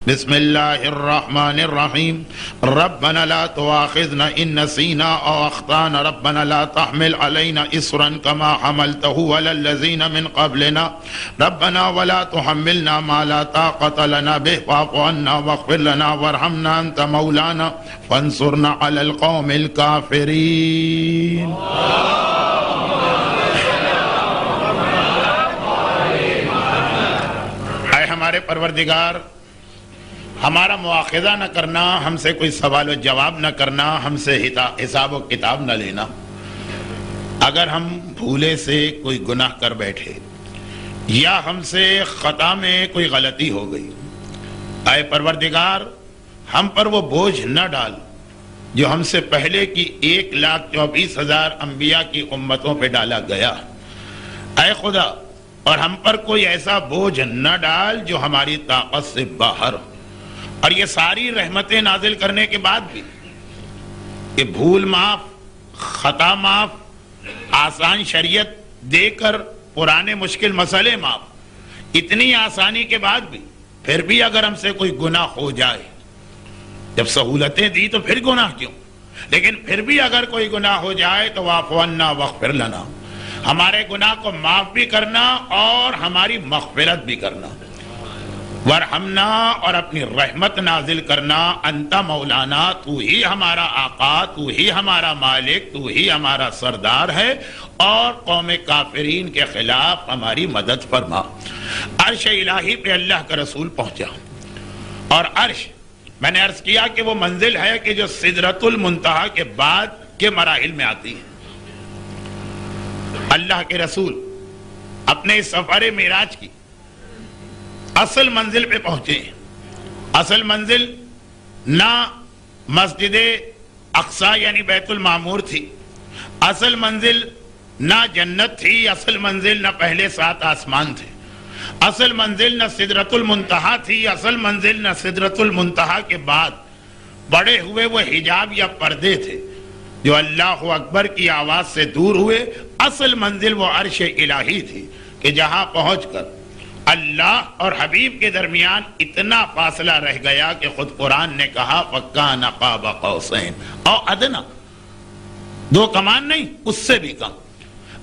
بسم اللہ الرحمن الرحیم ربنا لا تواخذنا ان نسینا او اخطانا ربنا لا تحمل علینا اصرا کما حملته علی الذین من قبلنا ربنا ولا تحملنا ما لا طاقت لنا به واعف عنا واغفر لنا وارحمنا انت مولانا فانصرنا علی القوم الکافرین۔ اے ہمارے پروردگار، ہمارا مواخذہ نہ کرنا، ہم سے کوئی سوال و جواب نہ کرنا، ہم سے حساب و کتاب نہ لینا۔ اگر ہم بھولے سے کوئی گناہ کر بیٹھے یا ہم سے خطا میں کوئی غلطی ہو گئی، اے پروردگار ہم پر وہ بوجھ نہ ڈال جو ہم سے پہلے کی 1,24,000 انبیاء کی امتوں پہ ڈالا گیا۔ اے خدا، اور ہم پر کوئی ایسا بوجھ نہ ڈال جو ہماری طاقت سے باہر ہو۔ اور یہ ساری رحمتیں نازل کرنے کے بعد بھی کہ بھول معاف، خطا معاف، آسان شریعت دے کر پرانے مشکل مسئلے معاف، اتنی آسانی کے بعد بھی پھر بھی اگر ہم سے کوئی گناہ ہو جائے، جب سہولتیں دی تو پھر گناہ کیوں؟ لیکن پھر بھی اگر کوئی گناہ ہو جائے تو واعف عنا واغفر لنا، ہمارے گناہ کو معاف بھی کرنا اور ہماری مغفرت بھی کرنا۔ ورحمنا، اور اپنی رحمت نازل کرنا، انت مولانا، تو ہی ہمارا آقا، تو ہی ہمارا مالک، تو ہی ہمارا سردار ہے، اور قوم کافرین کے خلاف ہماری مدد فرما۔ عرش الہی پہ اللہ کا رسول پہنچا، اور عرش میں نے عرض کیا کہ وہ منزل ہے کہ جو سدرۃ المنتہا کے بعد کے مراحل میں آتی ہے۔ اللہ کے رسول اپنے سفر معراج کی اصل منزل پہ پہنچے۔ اصل منزل نہ مسجد اقصی یعنی بیت المعمور تھی، اصل منزل نہ جنت تھی، اصل منزل نہ پہلے 7 آسمان تھے، اصل منزل نہ سدرۃ المنتہا تھی، اصل منزل نہ سدرۃ المنتہا کے بعد بڑے ہوئے وہ حجاب یا پردے تھے جو اللہ اکبر کی آواز سے دور ہوئے۔ اصل منزل وہ عرش الہی تھی کہ جہاں پہنچ کر اللہ اور حبیب کے درمیان اتنا فاصلہ رہ گیا کہ خود قرآن نے کہا فَكَانَ قَابَ قَوْسَيْنِ او ادنا، 2 کمان نہیں، اس سے بھی کم۔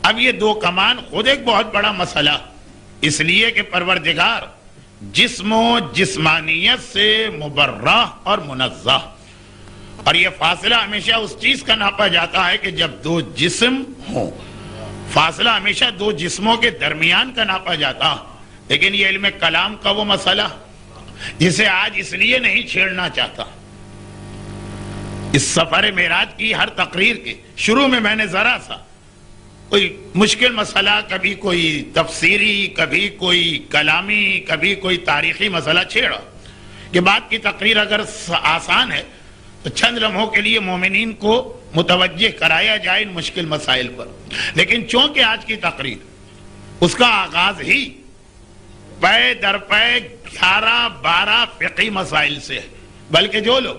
اب یہ 2 کمان خود ایک بہت بڑا مسئلہ، اس لیے کہ پروردگار جسم و جسمانیت سے مبرہ اور منزہ، اور یہ فاصلہ ہمیشہ اس چیز کا ناپا جاتا ہے کہ جب 2 جسم ہوں، فاصلہ ہمیشہ 2 جسموں کے درمیان کا ناپا جاتا ہے۔ لیکن یہ علم کلام کا وہ مسئلہ جسے آج اس لیے نہیں چھیڑنا چاہتا۔ اس سفر معراج کی ہر تقریر کے شروع میں میں نے ذرا سا کوئی مشکل مسئلہ، کبھی کوئی تفسیری، کبھی کوئی کلامی، کبھی کوئی تاریخی مسئلہ چھیڑا کہ بات کی تقریر اگر آسان ہے تو چند لمحوں کے لیے مومنین کو متوجہ کرایا جائے ان مشکل مسائل پر۔ لیکن چونکہ آج کی تقریر اس کا آغاز ہی پے در پے 11-12 فقہی مسائل سے ہے، بلکہ جو لوگ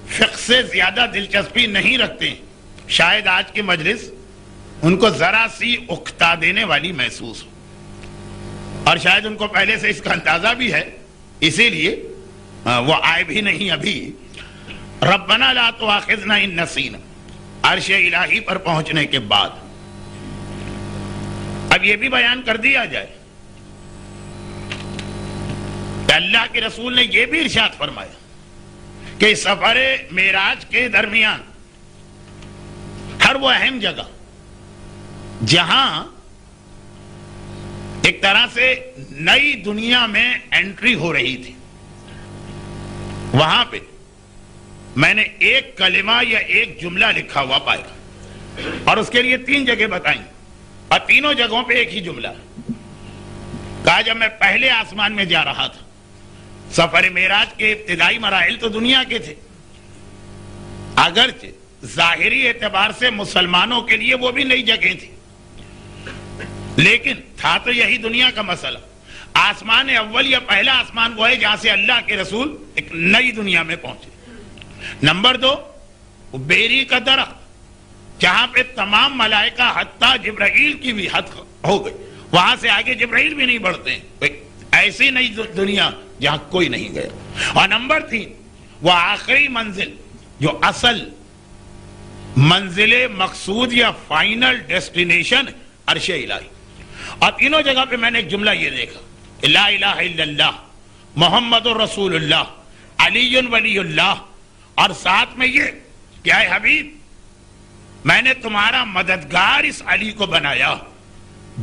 فقہ سے زیادہ دلچسپی نہیں رکھتے ہیں شاید آج کی مجلس ان کو ذرا سی اکتا دینے والی محسوس ہو، اور شاید ان کو پہلے سے اس کا اندازہ بھی ہے، اسی لیے وہ آئے بھی نہیں ابھی۔ ربنا لا تواخذنا ان نسینا، عرش الہی پر پہنچنے کے بعد اب یہ بھی بیان کر دیا جائے کہ اللہ کے رسول نے یہ بھی ارشاد فرمایا کہ سفر معراج کے درمیان ہر وہ اہم جگہ جہاں ایک طرح سے نئی دنیا میں انٹری ہو رہی تھی، وہاں پہ میں نے ایک کلمہ یا ایک جملہ لکھا ہوا پایا، اور اس کے لیے 3 جگہ بتائیں، اور تینوں جگہوں پہ ایک ہی جملہ کہا۔ جب میں پہلے آسمان میں جا رہا تھا، سفر معراج کے ابتدائی مراحل تو دنیا کے تھے، اگرچہ ظاہری اعتبار سے مسلمانوں کے لیے وہ بھی نئی جگہیں تھی، لیکن تھا تو یہی دنیا کا مسئلہ۔ آسمان اول یا پہلا آسمان وہ ہے جہاں سے اللہ کے رسول ایک نئی دنیا میں پہنچے۔ نمبر 2، بیری کا درخت جہاں پہ تمام ملائکہ حتیٰ جبرائیل کی بھی حد ہو گئی، وہاں سے آگے جبرائیل بھی نہیں بڑھتے ہیں۔ ایسی نئی دنیا جہاں کوئی نہیں گیا. اور نمبر 3 وہ آخری منزل جو اصل منزل مقصود یا فائنل ڈیسٹینیشن عرش الہی. اور تینوں جگہ پہ میں نے ایک جملہ یہ دیکھا کہ لا الہ الا اللہ محمد الرسول اللہ علی ولی اللہ، اور ساتھ میں یہ کہ اے حبیب میں نے تمہارا مددگار اس علی کو بنایا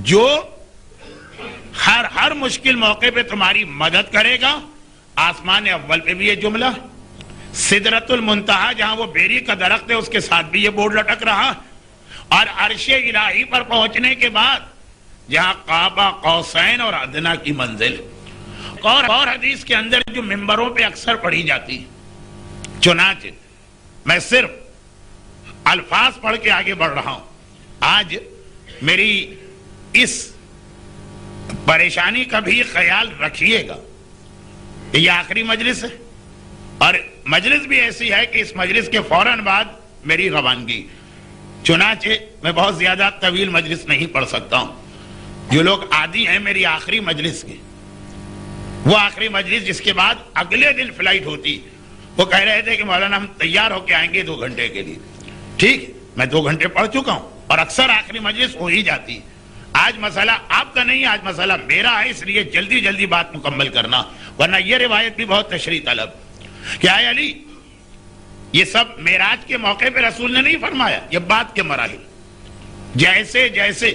جو ہر مشکل موقع پہ تمہاری مدد کرے گا. آسمان اول پہ بھی یہ جملہ، سدرۃ المنتہا جہاں وہ بیری کا درخت ہے اس کے ساتھ بھی یہ بورڈ لٹک رہا، اور عرش الہی پر پہنچنے کے بعد جہاں قاب قوسین اور ادنیٰ کی منزل. اور حدیث کے اندر جو ممبروں پہ اکثر پڑھی جاتی، چنانچہ میں صرف الفاظ پڑھ کے آگے بڑھ رہا ہوں. آج میری اس پریشانی کا بھی خیال رکھیے گا، یہ آخری مجلس ہے، اور مجلس بھی ایسی ہے کہ اس مجلس کے فوراً بعد میری روانگی. چنانچہ میں بہت زیادہ طویل مجلس نہیں پڑھ سکتا ہوں. جو لوگ عادی ہیں میری آخری مجلس کے، وہ آخری مجلس جس کے بعد اگلے دن فلائٹ ہوتی، وہ کہہ رہے تھے کہ مولانا ہم تیار ہو کے آئیں گے 2 گھنٹے کے لیے. ٹھیک، میں 2 گھنٹے پڑھ چکا ہوں اور اکثر آخری مجلس ہو ہی جاتی. آج مسئلہ آپ کا نہیں، آج مسئلہ میرا ہے، اس لیے جلدی جلدی بات مکمل کرنا، ورنہ یہ روایت بھی بہت تشریح طلب کہ اے علی یہ سب معراج کے موقع پہ رسول نے نہیں فرمایا، یہ بات کے مراحل. جیسے جیسے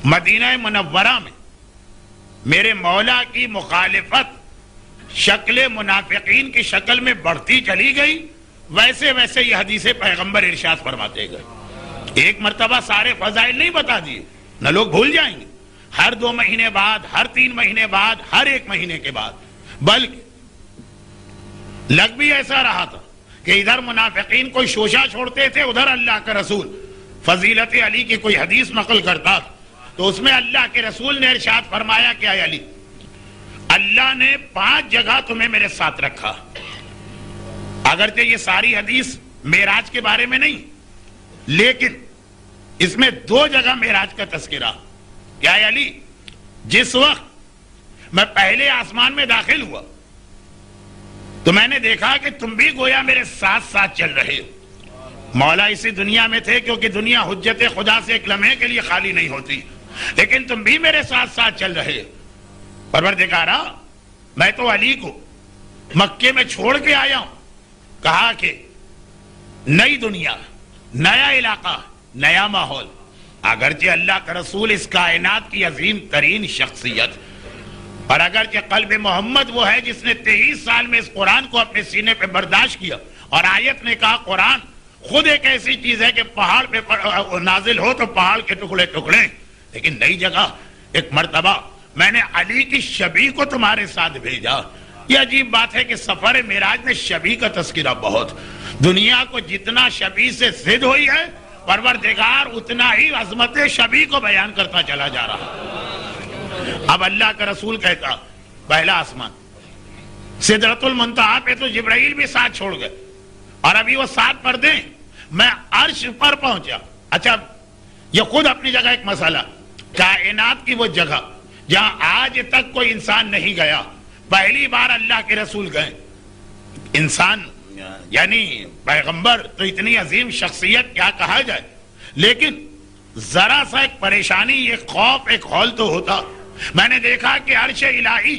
مدینہ منورہ میں میرے مولا کی مخالفت شکل منافقین کی شکل میں بڑھتی چلی گئی، ویسے ویسے یہ حدیث پیغمبر ارشاد فرماتے گئے. ایک مرتبہ سارے فضائل نہیں بتا دیے، نہ لوگ بھول جائیں گے. ہر 2 مہینے بعد، ہر 3 مہینے بعد، ہر 1 مہینے کے بعد. بلکہ لگ بھی ایسا رہا تھا کہ ادھر منافقین کوئی شوشہ چھوڑتے تھے، ادھر اللہ کا رسول فضیلت علی کی کوئی حدیث نقل کرتا تھا تو اس میں اللہ کے رسول نے ارشاد فرمایا کہ اے علی اللہ نے 5 جگہ تمہیں میرے ساتھ رکھا. اگرچہ یہ ساری حدیث معراج کے بارے میں نہیں، لیکن اس میں 2 جگہ معراج کا تذکرہ کہ اے علی جس وقت میں پہلے آسمان میں داخل ہوا تو میں نے دیکھا کہ تم بھی گویا میرے ساتھ ساتھ چل رہے ہو. مولا اسی دنیا میں تھے کیونکہ دنیا حجت خدا سے ایک لمحے کے لیے خالی نہیں ہوتی، لیکن تم بھی میرے ساتھ ساتھ چل رہے ہو. پروردگارا میں تو علی کو مکے میں چھوڑ کے آیا ہوں، کہا کہ نئی دنیا، نیا علاقہ، نیا ماحول. اگرچہ اللہ کا رسول اس کائنات کی عظیم ترین شخصیت، اور اگرچہ قلب محمد وہ ہے جس نے 23 سال میں اس قرآن کو اپنے سینے پہ برداشت کیا، اور آیت نے کہا قرآن خود ایک ایسی چیز ہے کہ پہاڑ پہ نازل ہو تو پہاڑ کے ٹکڑے ٹکڑے. لیکن نئی جگہ ایک مرتبہ میں نے علی کی شبیہ کو تمہارے ساتھ بھیجا. یہ عجیب بات ہے کہ سفر معراج میں شبیہ کا تذکرہ بہت، دنیا کو جتنا شبیہ سے ضد ہوئی ہے پروردگار اتنا ہی عظمت شبیہ کو بیان کرتا چلا جا رہا. اب اللہ کا رسول کہتا پہلا آسمان سدرۃ المنتہا پہ تو جبرائیل بھی ساتھ چھوڑ گئے، اور ابھی وہ 7 پردے میں عرش پر پہنچا. اچھا یہ خود اپنی جگہ ایک مسئلہ، کائنات کی وہ جگہ جہاں آج تک کوئی انسان نہیں گیا، پہلی بار اللہ کے رسول گئے. انسان یعنی پیغمبر تو اتنی عظیم شخصیت کیا کہا جائے، لیکن ذرا سا ایک پریشانی، ایک خوف، ایک ہول تو ہوتا. میں نے دیکھا کہ عرش الہی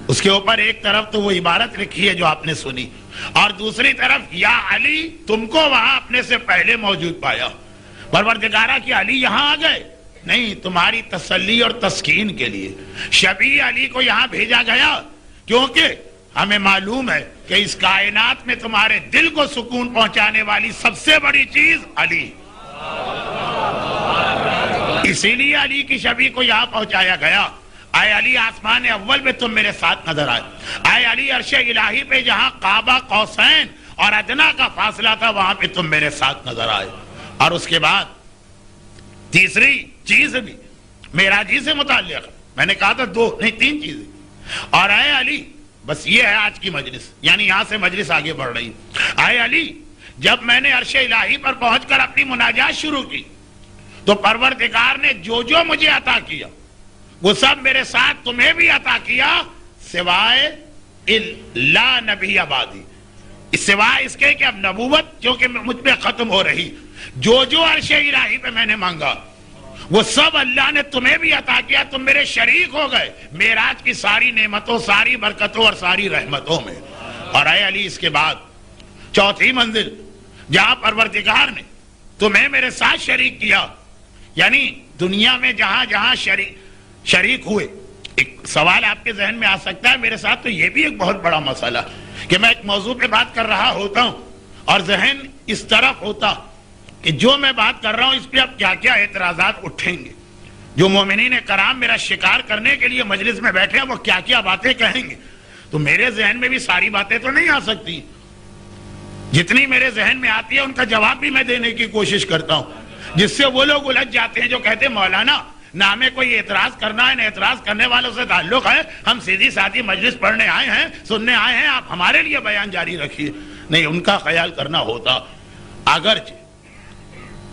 اس کے اوپر ایک طرف تو وہ عبارت لکھی ہے جو آپ نے سنی، اور دوسری طرف یا علی تم کو وہاں اپنے سے پہلے موجود پایا. پروردگارہ کہ علی یہاں آ گئے؟ نہیں، تمہاری تسلی اور تسکین کے لیے شبیہ علی کو یہاں بھیجا گیا، کیونکہ ہمیں معلوم ہے کہ اس کائنات میں تمہارے دل کو سکون پہنچانے والی سب سے بڑی چیز علی، اسی لیے علی کی شبیہ کو یہاں پہنچایا گیا. اے علی آسمان اول پہ تم میرے ساتھ نظر آئے. اے علی عرش الہی پہ جہاں قاب قوسین اور ادنیٰ کا فاصلہ تھا وہاں پہ تم میرے ساتھ نظر آئے. اور اس کے بعد تیسری چیز بھی معراجی سے متعلق، میں نے کہا تھا 2 نہیں 3 چیزیں. اور اے علی بس یہ ہے آج کی مجلس، یعنی یہاں سے مجلس آگے بڑھ رہی. اے علی جب میں نے عرش الہی پر پہنچ کر اپنی مناجات شروع کی تو پروردگار نے جو مجھے عطا کیا وہ سب میرے ساتھ تمہیں بھی عطا کیا سوائے لا نبی آبادی، سوائے اس کے کہ اب نبوت جو کہ مجھ پہ ختم ہو رہی، جو عرش الہی پہ میں نے مانگا وہ سب اللہ نے تمہیں بھی عطا کیا، تم میرے شریک ہو گئے معراج کی ساری نعمتوں، ساری برکتوں اور ساری رحمتوں میں۔ اور اے علی اس کے بعد چوتھی منزل جہاں پروردگار نے تمہیں میرے ساتھ شریک کیا، یعنی دنیا میں جہاں جہاں شریک ہوئے۔ ایک سوال آپ کے ذہن میں آ سکتا ہے میرے ساتھ تو یہ بھی ایک بہت بڑا مسئلہ کہ میں ایک موضوع پہ بات کر رہا ہوتا ہوں اور ذہن اس طرف ہوتا کہ جو میں بات کر رہا ہوں اس پہ اب کیا کیا اعتراضات اٹھیں گے، جو مومنین کرام میرا شکار کرنے کے لیے مجلس میں بیٹھے ہیں وہ کیا کیا باتیں کہیں گے، تو میرے ذہن میں بھی ساری باتیں تو نہیں آ سکتی، جتنی میرے ذہن میں آتی ہے ان کا جواب بھی میں دینے کی کوشش کرتا ہوں، جس سے وہ لوگ الجھ جاتے ہیں جو کہتے ہیں مولانا نہ ہمیں کوئی اعتراض کرنا ہے نہ اعتراض کرنے والوں سے تعلق ہے، ہم سیدھی سادھی مجلس پڑھنے آئے ہیں، سننے آئے ہیں، آپ ہمارے لیے بیان جاری رکھیے۔ نہیں، ان کا خیال کرنا ہوتا، اگرچہ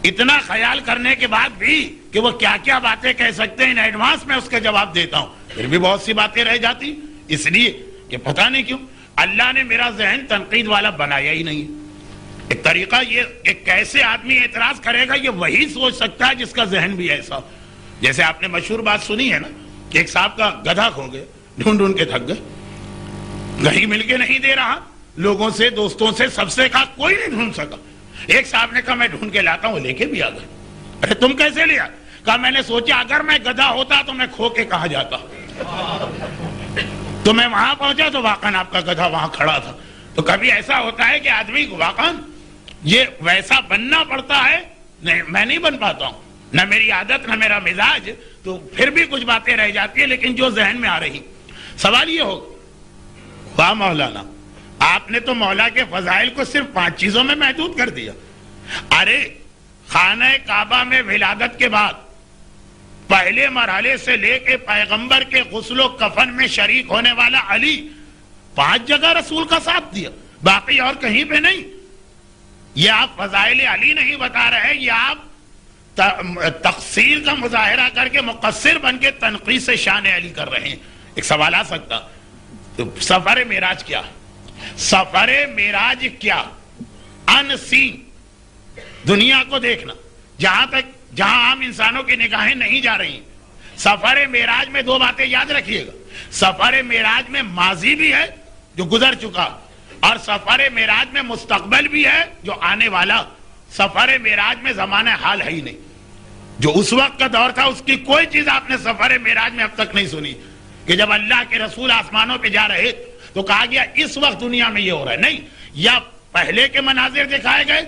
اتنا خیال کرنے کے بعد بھی کہ وہ کیا کیا باتیں کہہ سکتے ہیں ان ایڈوانس میں اس کے جواب دیتا ہوں، پھر بھی بہت سی باتیں رہ جاتی، اس لیے کہ پتہ نہیں کیوں اللہ نے میرا ذہن تنقید والا بنایا ہی نہیں۔ ایک طریقہ یہ کہ کیسے آدمی اعتراض کرے گا یہ وہی سوچ سکتا ہے جس کا ذہن بھی ایسا، جیسے آپ نے مشہور بات سنی ہے نا کہ ایک صاحب کا گدھا کھو گئے، ڈھونڈ ڈھونڈ کے تھک گئے، کہیں مل کے نہیں دے رہا، لوگوں سے دوستوں سے سب سے کہا کوئی نہیں ڈھونڈ سکا، ایک صاحب نے کہا میں ڈھونڈ کے لاتا ہوں، لے کے بھی آ گئے۔ ارے تم کیسے لیا؟ کہا میں نے سوچا اگر میں گدھا ہوتا تو میں کھو کے کہاں جاتا، تو میں وہاں پہنچا تو واقعاً آپ کا گدھا وہاں کھڑا تھا۔ تو کبھی ایسا ہوتا ہے کہ آدمی کو واقعاً یہ ویسا بننا پڑتا ہے، نہیں میں نہیں بن پاتا ہوں، نہ میری عادت نہ میرا مزاج، تو پھر بھی کچھ باتیں رہ جاتی ہیں لیکن جو ذہن میں آ رہی۔ سوال یہ ہوگا واہ مولانا آپ نے تو مولا کے فضائل کو صرف 5 چیزوں میں محدود کر دیا۔ ارے خانہ کعبہ میں ولادت کے بعد پہلے مرحلے سے لے کے پیغمبر کے غسل و کفن میں شریک ہونے والا علی 5 جگہ رسول کا ساتھ دیا، باقی اور کہیں پہ نہیں۔ یہ آپ فضائل علی نہیں بتا رہے، یہ آپ تقصیر کا مظاہرہ کر کے مقصر بن کے تنقید سے شان علی کر رہے ہیں۔ ایک سوال آ سکتا تو سفر معراج کیا؟ سفر معراج کیا؟ ان سین دنیا کو دیکھنا، جہاں عام انسانوں کی نگاہیں نہیں جا رہی۔ سفر معراج میں 2 باتیں یاد رکھیے گا، سفر معراج میں ماضی بھی ہے جو گزر چکا اور سفر معراج میں مستقبل بھی ہے جو آنے والا۔ سفر معراج میں زمانہ حال ہے ہی نہیں، جو اس وقت کا دور تھا اس کی کوئی چیز آپ نے سفر معراج میں اب تک نہیں سنی کہ جب اللہ کے رسول آسمانوں پہ جا رہے تو کہا گیا اس وقت دنیا میں یہ ہو رہا ہے، نہیں، یا پہلے کے مناظر دکھائے گئے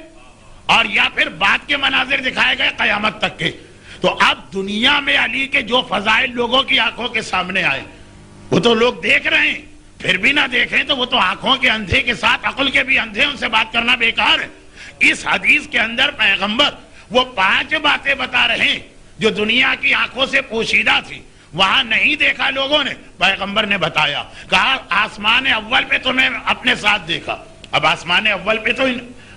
اور یا پھر بعد کے مناظر دکھائے گئے قیامت تک کے۔ تو اب دنیا میں علی کے جو فضائل لوگوں کی آنکھوں کے سامنے آئے وہ تو لوگ دیکھ رہے ہیں، پھر بھی نہ دیکھیں تو وہ تو آنکھوں کے اندھے کے ساتھ عقل کے بھی اندھے، ان سے بات کرنا بیکار ہے۔ اس حدیث کے اندر پیغمبر وہ 5 باتیں بتا رہے ہیں جو دنیا کی آنکھوں سے پوشیدہ تھی، وہاں نہیں دیکھا لوگوں نے، پیغمبر نے بتایا، کہا آسمان اول پہ تو میں اپنے ساتھ دیکھا۔ اب آسمان اول پہ تو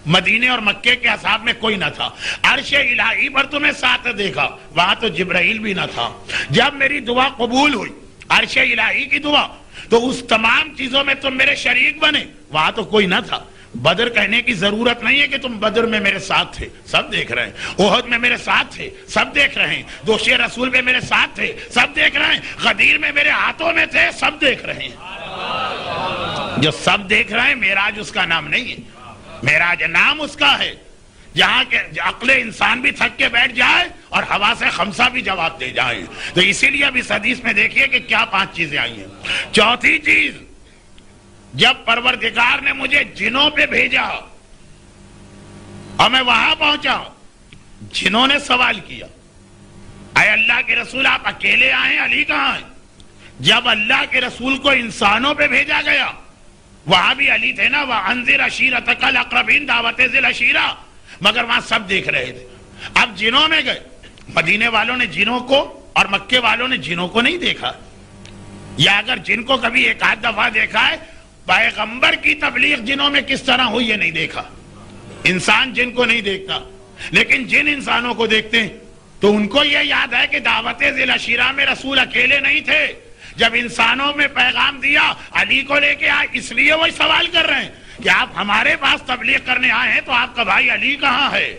مدینے اور مکے کے اصحاب میں کوئی نہ تھا، عرش الہی پر تمہیں ساتھ دیکھا، وہاں تو جبرائیل بھی نہ تھا۔ جب میری دعا قبول ہوئی، عرش الہی کی دعا، تو اس تمام چیزوں میں تم میرے شریک بنے، وہاں تو کوئی نہ تھا۔ بدر کہنے کی ضرورت نہیں ہے کہ تم بدر میں میرے ساتھ تھے، سب دیکھ رہے ہیں، احد میں میرے ساتھ تھے، سب دیکھ رہے ہیں، دوش رسول میں میرے ساتھ تھے، سب دیکھ رہے ہیں، غدیر میں میرے ہاتھوں میں تھے، سب دیکھ رہے ہیں۔ جو سب دیکھ رہے ہیں معراج اس کا نام نہیں ہے، معراج نام اس کا ہے جہاں کہ عقل انسان بھی تھک کے بیٹھ جائے اور حواس خمسہ بھی جواب دے جائے۔ تو اسی لیے اب اس حدیث میں دیکھیے کہ کیا 5 چیزیں آئی ہیں۔ چوتھی چیز، جب پروردگار نے مجھے جنوں پہ بھیجا اور میں وہاں پہنچا، جنوں نے سوال کیا اے اللہ کے رسول آپ اکیلے آئے، علی کہاں ہیں؟ جب اللہ کے رسول کو انسانوں پہ بھیجا گیا وہاں بھی علی تھے نا، وَأَنذِرْ عَشِيرَتَكَ الْأَقْرَبِينَ، دعوت ذی العشیرہ، مگر وہاں سب دیکھ رہے تھے۔ اب جنوں میں گئے، مدینے والوں نے جنوں کو اور مکے والوں نے جنوں کو نہیں دیکھا، یا اگر جن کو کبھی ایک آدھ دفعہ دیکھا ہے، پیغمبر کی تبلیغ جنوں میں کس طرح ہوئی یہ نہیں دیکھا۔ انسان جن کو نہیں دیکھتا، لیکن جن انسانوں کو دیکھتے ہیں۔ تو ان کو یہ یاد ہے کہ دعوت ذی العشیرہ میں رسول اکیلے نہیں تھے. جب انسانوں میں پیغام دیا علی کو لے کے آئے, اس لیے وہی سوال کر رہے ہیں کہ آپ ہمارے پاس تبلیغ کرنے آئے ہیں تو آپ کا بھائی علی کہاں ہے؟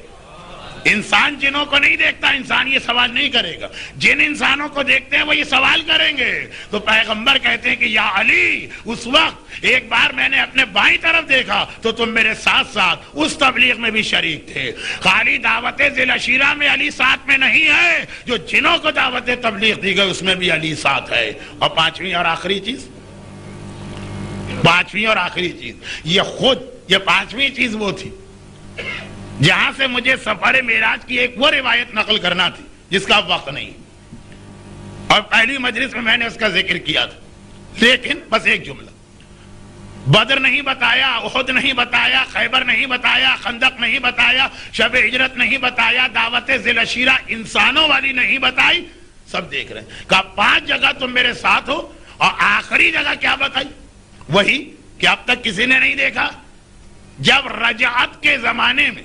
انسان جنوں کو نہیں دیکھتا, انسان یہ سوال نہیں کرے گا. جن انسانوں کو دیکھتے ہیں وہ یہ سوال کریں گے. تو پیغمبر کہتے ہیں کہ یا علی, اس وقت ایک بار میں نے اپنے بائیں طرف دیکھا تو تم میرے ساتھ ساتھ اس تبلیغ میں بھی شریک تھے. خالی دعوت ذی العشیرہ میں علی ساتھ میں نہیں ہے, جو جنوں کو دعوت تبلیغ دی گئی اس میں بھی علی ساتھ ہے. اور پانچویں اور آخری چیز, یہ پانچویں چیز وہ تھی جہاں سے مجھے سفر معراج کی ایک وہ روایت نقل کرنا تھی جس کا وقت نہیں, اور پہلی مجلس میں میں نے اس کا ذکر کیا تھا, لیکن بس ایک جملہ. بدر نہیں بتایا, احد نہیں بتایا, خیبر نہیں بتایا, خندق نہیں بتایا, شب ہجرت نہیں بتایا, دعوت ذی العشیرہ انسانوں والی نہیں بتائی. سب دیکھ رہے ہیں. کہا 5 جگہ تم میرے ساتھ ہو, اور آخری جگہ کیا بتائی؟ وہی کہ اب تک کسی نے نہیں دیکھا. جب رجعت کے زمانے میں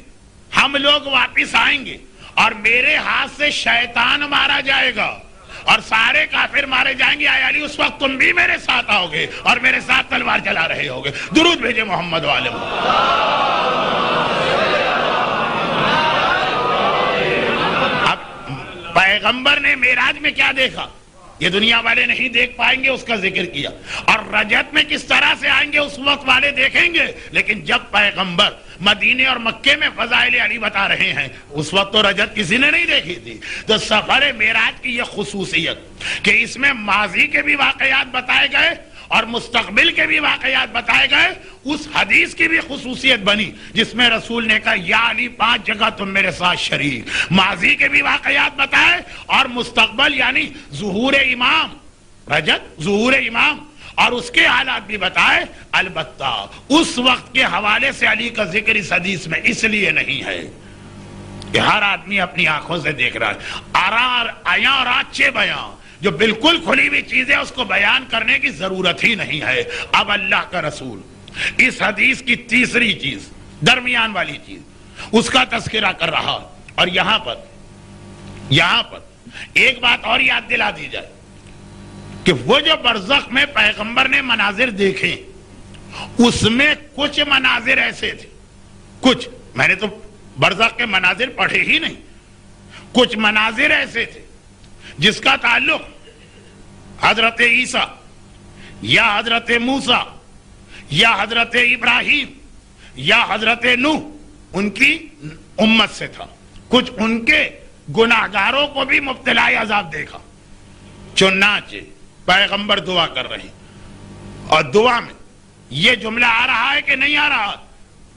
ہم لوگ واپس آئیں گے اور میرے ہاتھ سے شیطان مارا جائے گا اور سارے کافر مارے جائیں گے, آیا علی اس وقت تم بھی میرے ساتھ آؤ گے اور میرے ساتھ تلوار چلا رہے ہوگے. درود بھیجے محمد والے. اب پیغمبر نے معراج میں کیا دیکھا یہ دنیا والے نہیں دیکھ پائیں گے, اس کا ذکر کیا. اور رجعت میں کس طرح سے آئیں گے اس وقت والے دیکھیں گے. لیکن جب پیغمبر مدینے اور مکے میں فضائل علی بتا رہے ہیں اس وقت تو رجعت کسی نے نہیں دیکھی تھی. تو سفر معراج کی یہ خصوصیت کہ اس میں ماضی کے بھی واقعات بتائے گئے اور مستقبل کے بھی واقعات بتائے گئے. اس حدیث کی بھی خصوصیت بنی جس میں رسول نے کہا یا علی 5 جگہ تم میرے ساتھ شریک. ماضی کے بھی واقعات بتائے اور مستقبل یعنی ظہور امام, رجعت ظہور امام, اور اس کے حالات بھی بتائے. البتہ اس وقت کے حوالے سے علی کا ذکر اس حدیث میں اس لیے نہیں ہے کہ ہر آدمی اپنی آنکھوں سے دیکھ رہا ہے. آیا اور آچے بیان جو بالکل کھلی ہوئی چیز ہے اس کو بیان کرنے کی ضرورت ہی نہیں ہے. اب اللہ کا رسول اس حدیث کی تیسری چیز, درمیان والی چیز, اس کا تذکرہ کر رہا. اور یہاں پر ایک بات اور یاد دلا دی جائے کہ وہ جو برزخ میں پیغمبر نے مناظر دیکھے اس میں کچھ مناظر ایسے تھے, کچھ میں نے تو برزخ کے مناظر پڑھے ہی نہیں, کچھ مناظر ایسے تھے جس کا تعلق حضرت عیسیٰ یا حضرت موسیٰ یا حضرت ابراہیم یا حضرت نوح ان کی امت سے تھا. کچھ ان کے گناہگاروں کو بھی مبتلا عذاب دیکھا. چنانچہ پیغمبر دعا کر رہے ہیں اور دعا میں یہ جملہ آ رہا ہے کہ نہیں آ رہا؟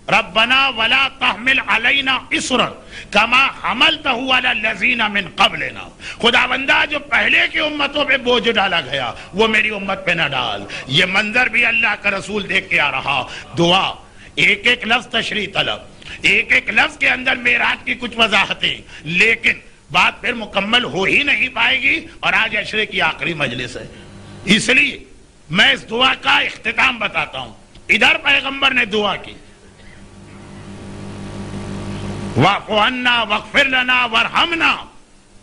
ربنا ولا تحمل علینا اصرا کما حملته علی الذین من قبلنا. خداوندہ جو پہلے کی امتوں پہ بوجھ ڈالا گیا وہ میری امت پہ نہ ڈال. یہ منظر بھی اللہ کا رسول دیکھ کے آ رہا. دعا ایک ایک لفظ تشریح طلب, ایک ایک لفظ کے اندر معراج کی کچھ وضاحتیں, لیکن بات پھر مکمل ہو ہی نہیں پائے گی. اور آج عشرے کی آخری مجلس ہے, اس لیے میں اس دعا کا اختتام بتاتا ہوں. ادھر پیغمبر نے دعا کی واعف عنا واغفر لنا وارحمنا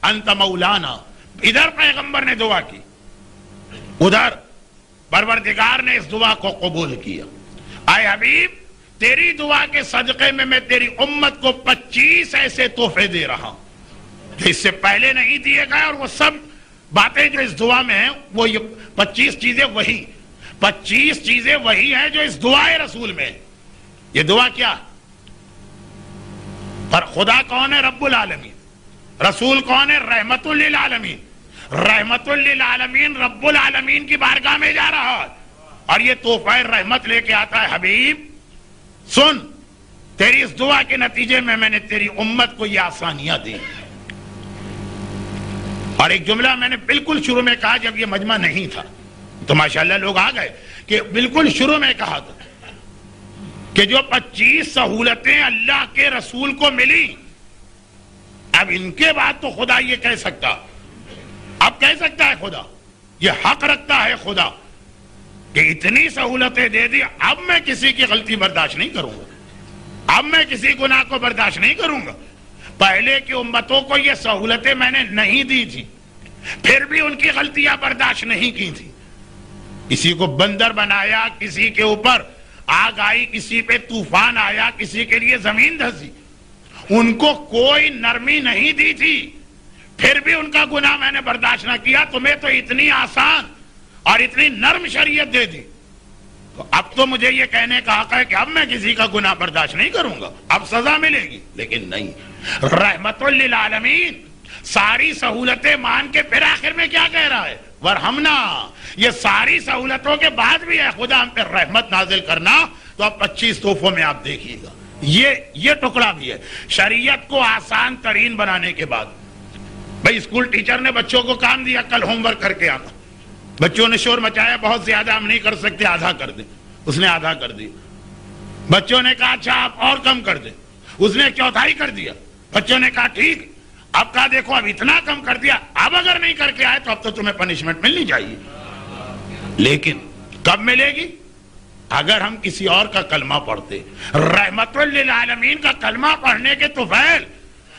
انت مولانا. ادھر پیغمبر نے دعا کی, ادھر پروردگار نے اس دعا کو قبول کیا. اے حبیب تیری دعا کے صدقے میں تیری امت کو 25 ایسے تحفے دے رہا ہوں جو اس سے پہلے نہیں دیے گئے. اور وہ سب باتیں جو اس دعا میں ہیں وہ 25 چیزیں وہی ہیں جو اس دعا رسول میں. یہ دعا کیا؟ پر خدا کون ہے؟ رب العالمین. رسول کون ہے؟ رحمت للعالمین. رحمت للعالمین رب العالمین کی بارگاہ میں جا رہا ہے اور یہ تحفہ رحمت لے کے آتا ہے. حبیب سن, تیری اس دعا کے نتیجے میں نے تیری امت کو یہ آسانیاں دی. اور ایک جملہ میں نے بالکل شروع میں کہا جب یہ مجمع نہیں تھا تو ماشاءاللہ لوگ آ گئے کہ بالکل شروع میں کہا تھا کہ جو 25 سہولتیں اللہ کے رسول کو ملی, اب ان کے بعد تو خدا یہ کہہ سکتا, اب کہہ سکتا ہے خدا, یہ حق رکھتا ہے خدا کہ اتنی سہولتیں دے دی, اب میں کسی کی غلطی برداشت نہیں کروں گا, اب میں کسی گناہ کو برداشت نہیں کروں گا. پہلے کی امتوں کو یہ سہولتیں میں نے نہیں دی تھی، پھر بھی ان کی غلطیاں برداشت نہیں کی تھی. کسی کو بندر بنایا، کسی کے اوپر آگ آئی، کسی پہ طوفان آیا، کسی کے لیے زمین دھسی. ان کو کوئی نرمی نہیں دی تھی، پھر بھی ان کا گناہ میں نے برداشت نہ کیا. تمہیں تو اتنی آسان اور اتنی نرم شریعت دے دی، تو اب تو مجھے یہ کہنے کا حق ہے کہ اب میں کسی کا گناہ برداشت نہیں کروں گا، اب سزا ملے گی. لیکن نہیں، رحمت للعالمین ساری سہولتیں مان کے پھر آخر میں کیا کہہ رہا ہے؟ ورحمنا. یہ ساری سہولتوں کے بعد بھی ہے خدا ہم پہ رحمت نازل کرنا. تو اب 25 تحفوں میں آپ دیکھیے گا یہ ٹکڑا بھی ہے شریعت کو آسان ترین بنانے کے بعد. بھئی اسکول ٹیچر نے بچوں کو کام دیا کل ہوم ورک کر کے آنا. بچوں نے شور مچایا بہت زیادہ ہم نہیں کر سکتے، آدھا کر دیں. اس نے آدھا کر دیا. بچوں نے کہا اچھا آپ اور کم کر دیں. اس نے چوتھائی کر دیا. بچوں نے کہا ٹھیک. اب کہا دیکھو اب اتنا کم کر دیا، اب اگر نہیں کر کے آئے تو اب تو تمہیں پنشمنٹ ملنی چاہیے. لیکن کب ملے گی؟ اگر ہم کسی اور کا کلمہ پڑھتے. رحمت للعالمین کا کلمہ پڑھنے کے طفیل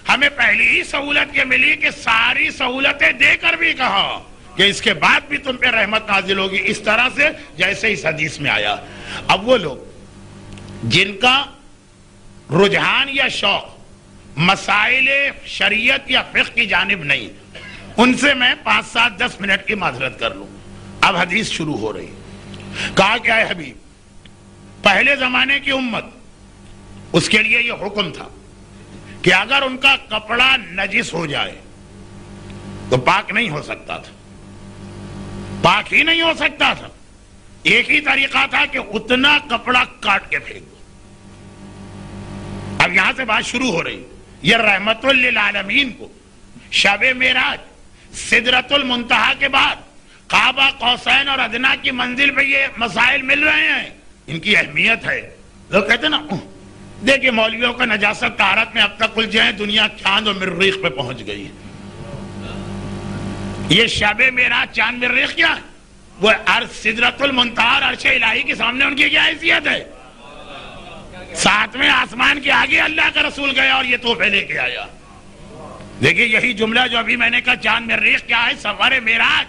ہمیں پہلی ہی سہولت یہ ملی کہ ساری سہولتیں دے کر بھی کہا کہ اس کے بعد بھی تم پہ رحمت نازل ہوگی، اس طرح سے جیسے اس حدیث میں آیا. اب وہ لوگ جن کا رجحان یا شوق مسائل شریعت یا فقہ کی جانب نہیں، ان سے میں 5 7 10 منٹ کی معذرت کر لوں. اب حدیث شروع ہو رہی. کہا کیا ہے حبیب؟ پہلے زمانے کی امت اس کے لیے یہ حکم تھا کہ اگر ان کا کپڑا نجس ہو جائے تو پاک نہیں ہو سکتا تھا، پاک ہی نہیں ہو سکتا تھا. ایک ہی طریقہ تھا کہ اتنا کپڑا کاٹ کے پھینک دو. اب یہاں سے بات شروع ہو رہی. یہ رحمت للعالمین کو شب معراج سدرۃ المنتہا کے بعد قاب قوسین اور ادنا کی منزل پہ یہ مسائل مل رہے ہیں. ان کی اہمیت ہے. لوگ کہتے ہیں نا دیکھیں مولویوں کا نجاست طہارت میں اب تک الجھے ہیں، دنیا چاند و مریخ پہ پہنچ گئی ہے. یہ شب معراج چاند مریخ کیا ہے؟ وہ سدرۃ المنتہا اور عرش الہی کے سامنے ان کی کیا حیثیت ہے؟ 7ویں آسمان کے آگے اللہ کا رسول گیا اور یہ تحفے لے کے آیا. دیکھیے یہی جملہ جو ابھی میں نے کہا چاند مریخ کیا ہے، سفر معراج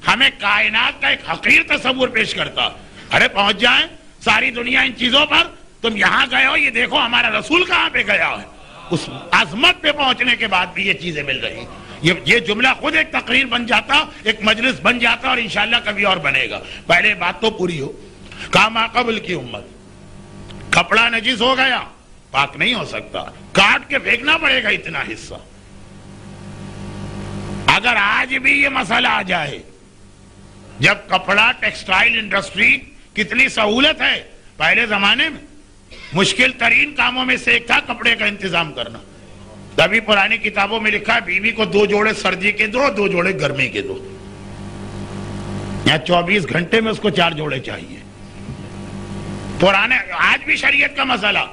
ہمیں کائنات کا ایک حقیر تصور پیش کرتا. ارے پہنچ جائیں ساری دنیا ان چیزوں پر، تم یہاں گئے ہو، یہ دیکھو ہمارا رسول کہاں پہ گیا ہے. اس عظمت پہ پہنچنے کے بعد بھی یہ چیزیں مل رہی. یہ جملہ خود ایک تقریر بن جاتا، ایک مجلس بن جاتا، اور انشاءاللہ کبھی اور بنے گا. پہلے بات تو پوری ہو. کہا ما قبل کی امت کپڑا نجس ہو گیا، پاک نہیں ہو سکتا، کاٹ کے پھینکنا پڑے گا اتنا حصہ. اگر آج بھی یہ مسئلہ آ جائے، جب کپڑا ٹیکسٹائل انڈسٹری کتنی سہولت ہے. پہلے زمانے میں مشکل ترین کاموں میں سے ایک تھا کپڑے کا انتظام کرنا. تبھی پرانی کتابوں میں لکھا ہے بیوی کو 2 جوڑے سردی کے دو، 2 جوڑے گرمی کے دو. یہاں 24 گھنٹے میں اس کو 4 جوڑے چاہیے. پرانے آج بھی شریعت کا مسئلہ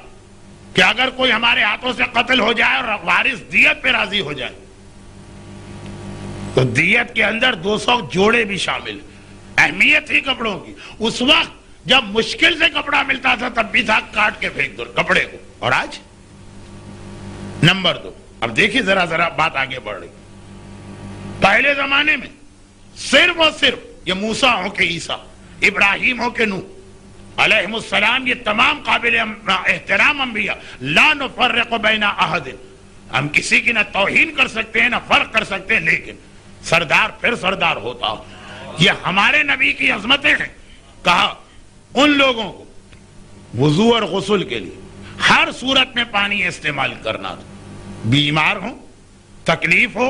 کہ اگر کوئی ہمارے ہاتھوں سے قتل ہو جائے اور وارث دیت پہ راضی ہو جائے تو دیت کے اندر 200 جوڑے بھی شامل. اہمیت تھی کپڑوں کی. اس وقت جب مشکل سے کپڑا ملتا تھا تب بھی تھا کاٹ کے پھینک دو کپڑے کو. اور آج نمبر 2. اب دیکھیے ذرا بات آگے بڑھ رہی. پہلے زمانے میں صرف اور صرف یہ موسیٰ ہو کہ عیسیٰ، ابراہیم ہو کہ نوح علیہم السلام، یہ تمام قابل احترام انبیاء، لا نفرق بین احد، ہم کسی کی نہ توہین کر سکتے ہیں نہ فرق کر سکتے ہیں، لیکن سردار پھر سردار ہوتا. یہ ہمارے نبی کی عظمتیں ہیں. کہا ان لوگوں کو وضو اور غسل کے لیے ہر صورت میں پانی استعمال کرنا تھا، بیمار ہو، تکلیف ہو،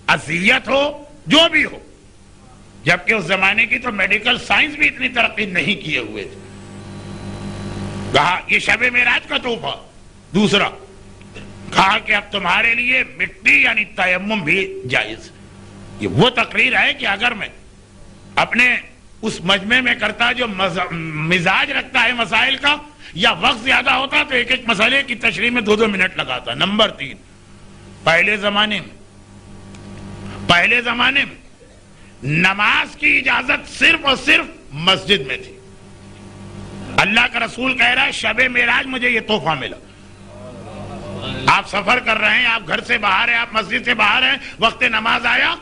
اذیت ہو، جو بھی ہو. جبکہ اس زمانے کی تو میڈیکل سائنس بھی اتنی ترقی نہیں کیے ہوئے تھے. کہا یہ شب معراج کا تحفہ. دوسرا کہا کہ اب تمہارے لیے مٹی یعنی تیمم بھی جائز. یہ وہ تقریر ہے کہ اگر میں اپنے اس مجمع میں کرتا جو مزاج رکھتا ہے مسائل کا، یا وقت زیادہ ہوتا تو ایک مسئلے کی تشریح میں 2 منٹ لگاتا. نمبر 3، پہلے زمانے میں نماز کی اجازت صرف اور صرف مسجد میں تھی. اللہ کا رسول کہہ رہا ہے شب معراج مجھے یہ تحفہ ملا. آپ سفر کر رہے ہیں, آپ گھر سے باہر ہیں, آپ مسجد سے باہر ہیں, وقت نماز آیا,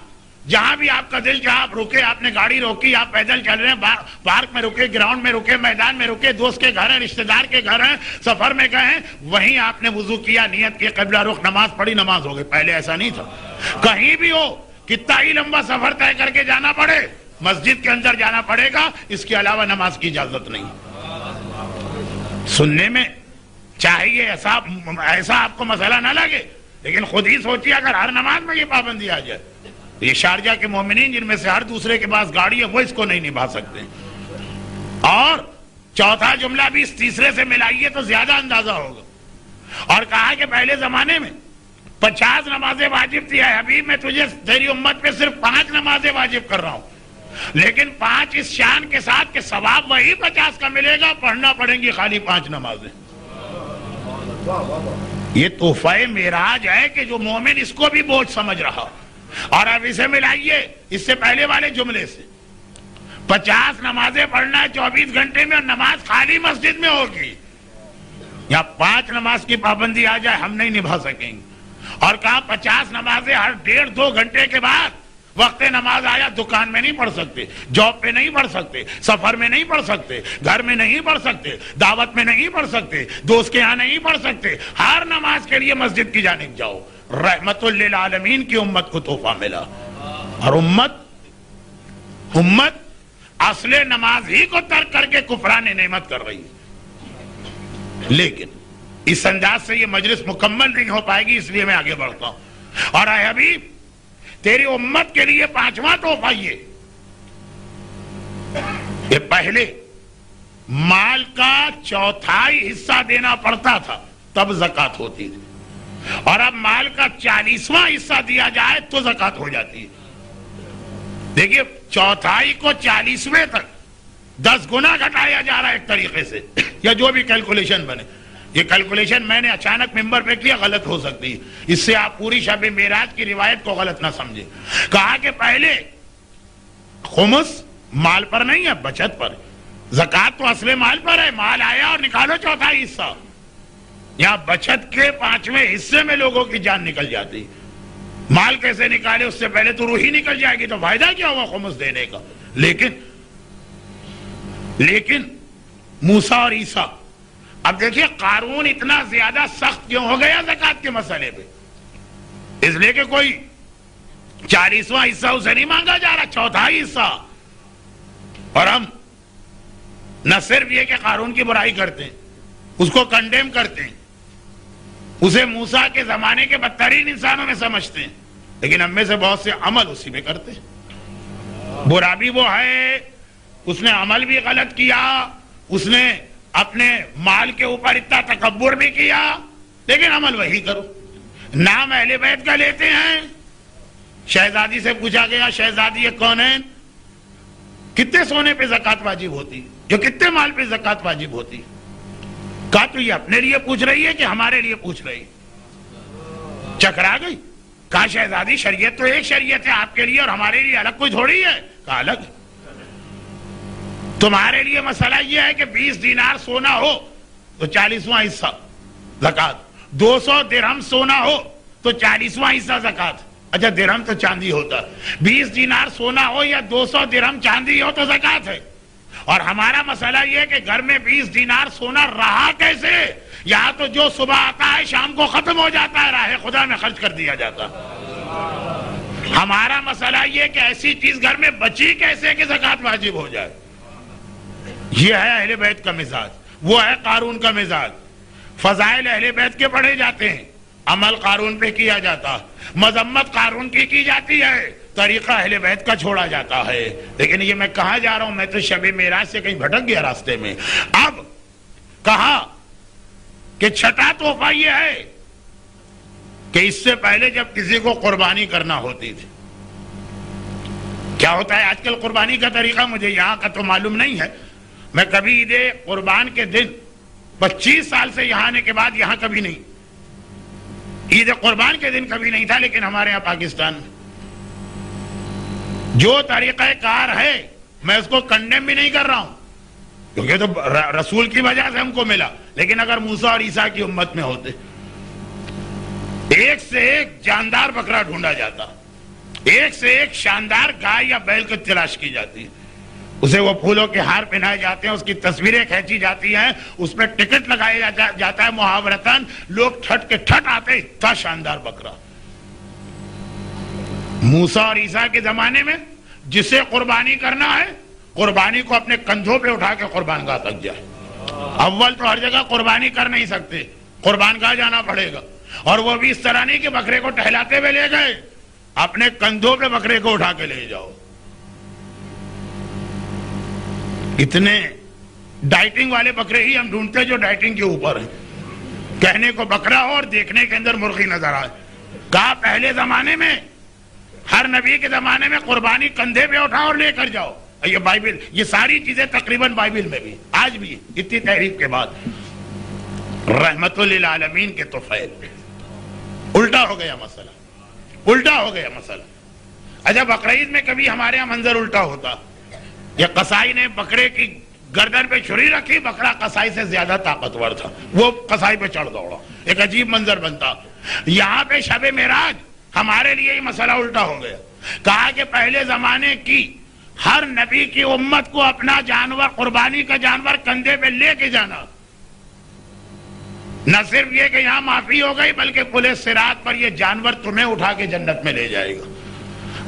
جہاں بھی آپ کا دل چاہا آپ رکے, آپ نے گاڑی روکی, آپ پیدل چل رہے ہیں, پارک میں رکے, گراؤنڈ میں رکے, میدان میں رکے, دوست کے گھر ہیں, رشتہ دار کے گھر ہیں, سفر میں گئے ہیں, وہیں آپ نے وضو کیا, نیت کی, قبلہ رخ, نماز پڑھی, نماز ہو گئی. پہلے ایسا نہیں تھا. کہیں بھی ہو, کتنا ہی لمبا سفر طے کر کے جانا پڑے, مسجد کے اندر جانا پڑے گا, اس کے علاوہ نماز کی اجازت نہیں. سننے میں چاہیے ایسا آپ کو مسئلہ نہ لگے, لیکن خود ہی سوچیے اگر ہر نماز میں یہ پابندی آ جائے. یہ شارجہ کے مومنین جن میں سے ہر دوسرے کے پاس گاڑی ہے, وہ اس کو نہیں نبھا سکتے. اور چوتھا جملہ بھی اس تیسرے سے ملائیے تو زیادہ اندازہ ہوگا. اور کہا کہ پہلے زمانے میں 50 نمازیں واجب تھی, ہے حبیب میں تجھے تیری امت پہ صرف 5 نمازیں واجب کر رہا ہوں, لیکن 5 اس شان کے ساتھ کہ ثواب وہی 50 کا ملے گا, پڑھنا پڑیں گی خالی 5 نمازیں. یہ تحفہ معراج ہے کہ جو مومن اس کو بھی بوجھ سمجھ رہا. اور اب اسے ملائیے اس سے پہلے والے جملے سے, 50 نمازیں پڑھنا ہے 24 گھنٹے میں, اور نماز خالی مسجد میں ہوگی. یا 5 نماز کی پابندی آ جائے ہم نہیں نبھا سکیں گے. اور کہا 50 نمازیں ہر 1.5-2 گھنٹے کے بعد. وقت نماز آیا, دکان میں نہیں پڑھ سکتے, جاب پہ نہیں پڑھ سکتے, سفر میں نہیں پڑھ سکتے, گھر میں نہیں پڑھ سکتے, دعوت میں نہیں پڑھ سکتے, دوست کے ہاں نہیں پڑھ سکتے, ہر نماز کے لیے مسجد کی جانب جاؤ. رحمت للعالمین کی امت کو تحفہ ملا. اور امت اصل نماز ہی کو ترک کر کے کفران نعمت کر رہی ہے. لیکن اس انداز سے یہ مجلس مکمل نہیں ہو پائے گی, اس لیے میں آگے بڑھتا ہوں. اور اے حبیب, تیری امت کے لیے 5واں تحفہ یہ پہلے مال کا 1/4 حصہ دینا پڑتا تھا تب زکوٰۃ ہوتی تھی, اور اب مال کا 40واں حصہ دیا جائے تو زکوٰۃ ہو جاتی ہے. دیکھیے 1/4 کو 40ویں تک 10 گنا گھٹایا جا رہا ہے ایک طریقے سے, یا جو بھی کیلکولیشن بنے. یہ کیلکولیشن میں نے اچانک ممبر پہ کیا, غلط ہو سکتی ہے, اس سے آپ پوری شب معراج کی روایت کو غلط نہ سمجھیں. کہا کہ پہلے خمس مال پر نہیں ہے, بچت پر. زکوٰۃ تو اصل مال پر ہے, مال آیا اور نکالو 1/4 حصہ. یہاں بچت کے 5ویں حصے میں لوگوں کی جان نکل جاتی. مال کیسے نکالے, اس سے پہلے تو روح ہی نکل جائے گی, تو فائدہ کیا ہوا خمس دینے کا. لیکن موسیٰ اور عیسیٰ, اب دیکھیے قارون اتنا زیادہ سخت کیوں ہو گیا زکوٰۃ کے مسئلے پہ, اس لیے کہ کوئی 40واں حصہ اسے نہیں مانگا جا رہا, 1/4 حصہ. اور ہم نہ صرف یہ کہ قارون کی برائی کرتے ہیں, اس کو کنڈیم کرتے ہیں, اسے موسیٰ کے زمانے کے بدترین انسانوں میں سمجھتے ہیں, لیکن ہم میں سے بہت سے عمل اسی میں کرتے ہیں. برا بھی وہ ہے, اس نے عمل بھی غلط کیا, اس نے اپنے مال کے اوپر اتنا تکبر بھی کیا, لیکن عمل وہی کرو. نام اہل بیت کا لیتے ہیں. شہزادی سے پوچھا گیا, شہزادی یہ کون ہے, کتنے سونے پہ زکوٰۃ واجب ہوتی, جو کتنے مال پہ زکوٰۃ واجب ہوتی. کہا تو یہ اپنے لیے پوچھ رہی ہے کہ ہمارے لیے پوچھ رہی ہے. چکرا گئی. کہا شہزادی شریعت تو ایک شریعت ہے, آپ کے لیے اور ہمارے لیے الگ کوئی تھوڑی ہے. کہا الگ. تمہارے لیے مسئلہ یہ ہے کہ 20 دینار سونا ہو تو 40واں حصہ زکوٰۃ, 200 درہم سونا ہو تو 40واں حصہ زکوٰۃ. اچھا درہم تو چاندی ہوتا, 20 دینار سونا ہو یا 200 درہم چاندی ہو تو زکوٰۃ ہے. اور ہمارا مسئلہ یہ ہے کہ گھر میں 20 دینار سونا رہا کیسے, یہاں تو جو صبح آتا ہے شام کو ختم ہو جاتا ہے, راہ خدا میں خرچ کر دیا جاتا. ہمارا مسئلہ یہ کہ ایسی چیز گھر میں بچی کیسے کہ زکوٰۃ واجب ہو جائے. یہ ہے اہل بیت کا مزاج, وہ ہے قارون کا مزاج. فضائل اہل بیت کے پڑھے جاتے ہیں, عمل قارون پہ کیا جاتا, مذمت قارون کی جاتی ہے, طریقہ اہل بیت کا چھوڑا جاتا ہے. لیکن یہ میں کہاں جا رہا ہوں, میں تو شب معراج سے کہیں بھٹک گیا راستے میں. اب کہا کہ 6واں تحفہ یہ ہے کہ اس سے پہلے جب کسی کو قربانی کرنا ہوتی تھی, کیا ہوتا ہے آج کل قربانی کا طریقہ مجھے یہاں کا تو معلوم نہیں ہے, میں کبھی عید قربان کے دن 25 سال سے یہاں آنے کے بعد یہاں کبھی نہیں, عید قربان کے دن کبھی نہیں تھا. لیکن ہمارے یہاں پاکستان میں جو طریقہ کار ہے میں اس کو کنڈیم بھی نہیں کر رہا ہوں, کیونکہ تو رسول کی وجہ سے ہم کو ملا. لیکن اگر موسیٰ اور عیسیٰ کی امت میں ہوتے ایک سے ایک جاندار بکرا ڈھونڈا جاتا، ایک سے ایک شاندار گائے یا بیل کی تلاش کی جاتی، اسے وہ پھولوں کے ہار پہنائے جاتے ہیں، اس کی تصویریں کھینچی جاتی ہیں، اس پہ ٹکٹ لگایا جاتا ہے محاورتاً، لوگ ٹھٹ کے ٹھٹ آتے، اتنا شاندار بکرا۔ موسیٰ اور عیسیٰ کے زمانے میں جسے قربانی کرنا ہے، قربانی کو اپنے کندھوں پہ اٹھا کے قربان گاہ تک جائے۔ اول تو ہر جگہ قربانی کر نہیں سکتے، قربان گاہ جانا پڑے گا، اور وہ بھی اس طرح نہیں کہ بکرے کو ٹہلاتے ہوئے لے گئے، اپنے کندھوں پہ بکرے کو اٹھا کے لے جاؤ۔ اتنے ڈائٹنگ والے بکرے ہی ہم ڈھونڈتے جو ڈائٹنگ کے اوپر ہیں، کہنے کو بکرا ہو اور دیکھنے کے اندر مرغی نظر آئے۔ کہا پہلے زمانے میں، ہر نبی کے زمانے میں قربانی کندھے پہ اٹھا اور لے کر جاؤ۔ یہ بائبل، یہ ساری چیزیں تقریباً بائبل میں بھی آج بھی اتنی تحریف کے بعد رحمت للعالمین کے طفیل۔ الٹا ہو گیا مسئلہ، الٹا ہو گیا مسئلہ۔ اچھا بقرعید میں کبھی ہمارے یہاں منظر الٹا ہوتا، یہ قصائی نے بکرے کی گردن پہ چھری رکھی، بکرا قصائی سے زیادہ طاقتور تھا، وہ قصائی پہ چڑھ دوڑا، ایک عجیب منظر بنتا۔ یہاں پہ شب معراج ہمارے لیے یہ مسئلہ الٹا ہو گیا۔ کہا کہ پہلے زمانے کی ہر نبی کی امت کو اپنا جانور، قربانی کا جانور کندھے پہ لے کے جانا، نہ صرف یہ کہ یہاں معافی ہو گئی بلکہ پل صراط پر یہ جانور تمہیں اٹھا کے جنت میں لے جائے گا۔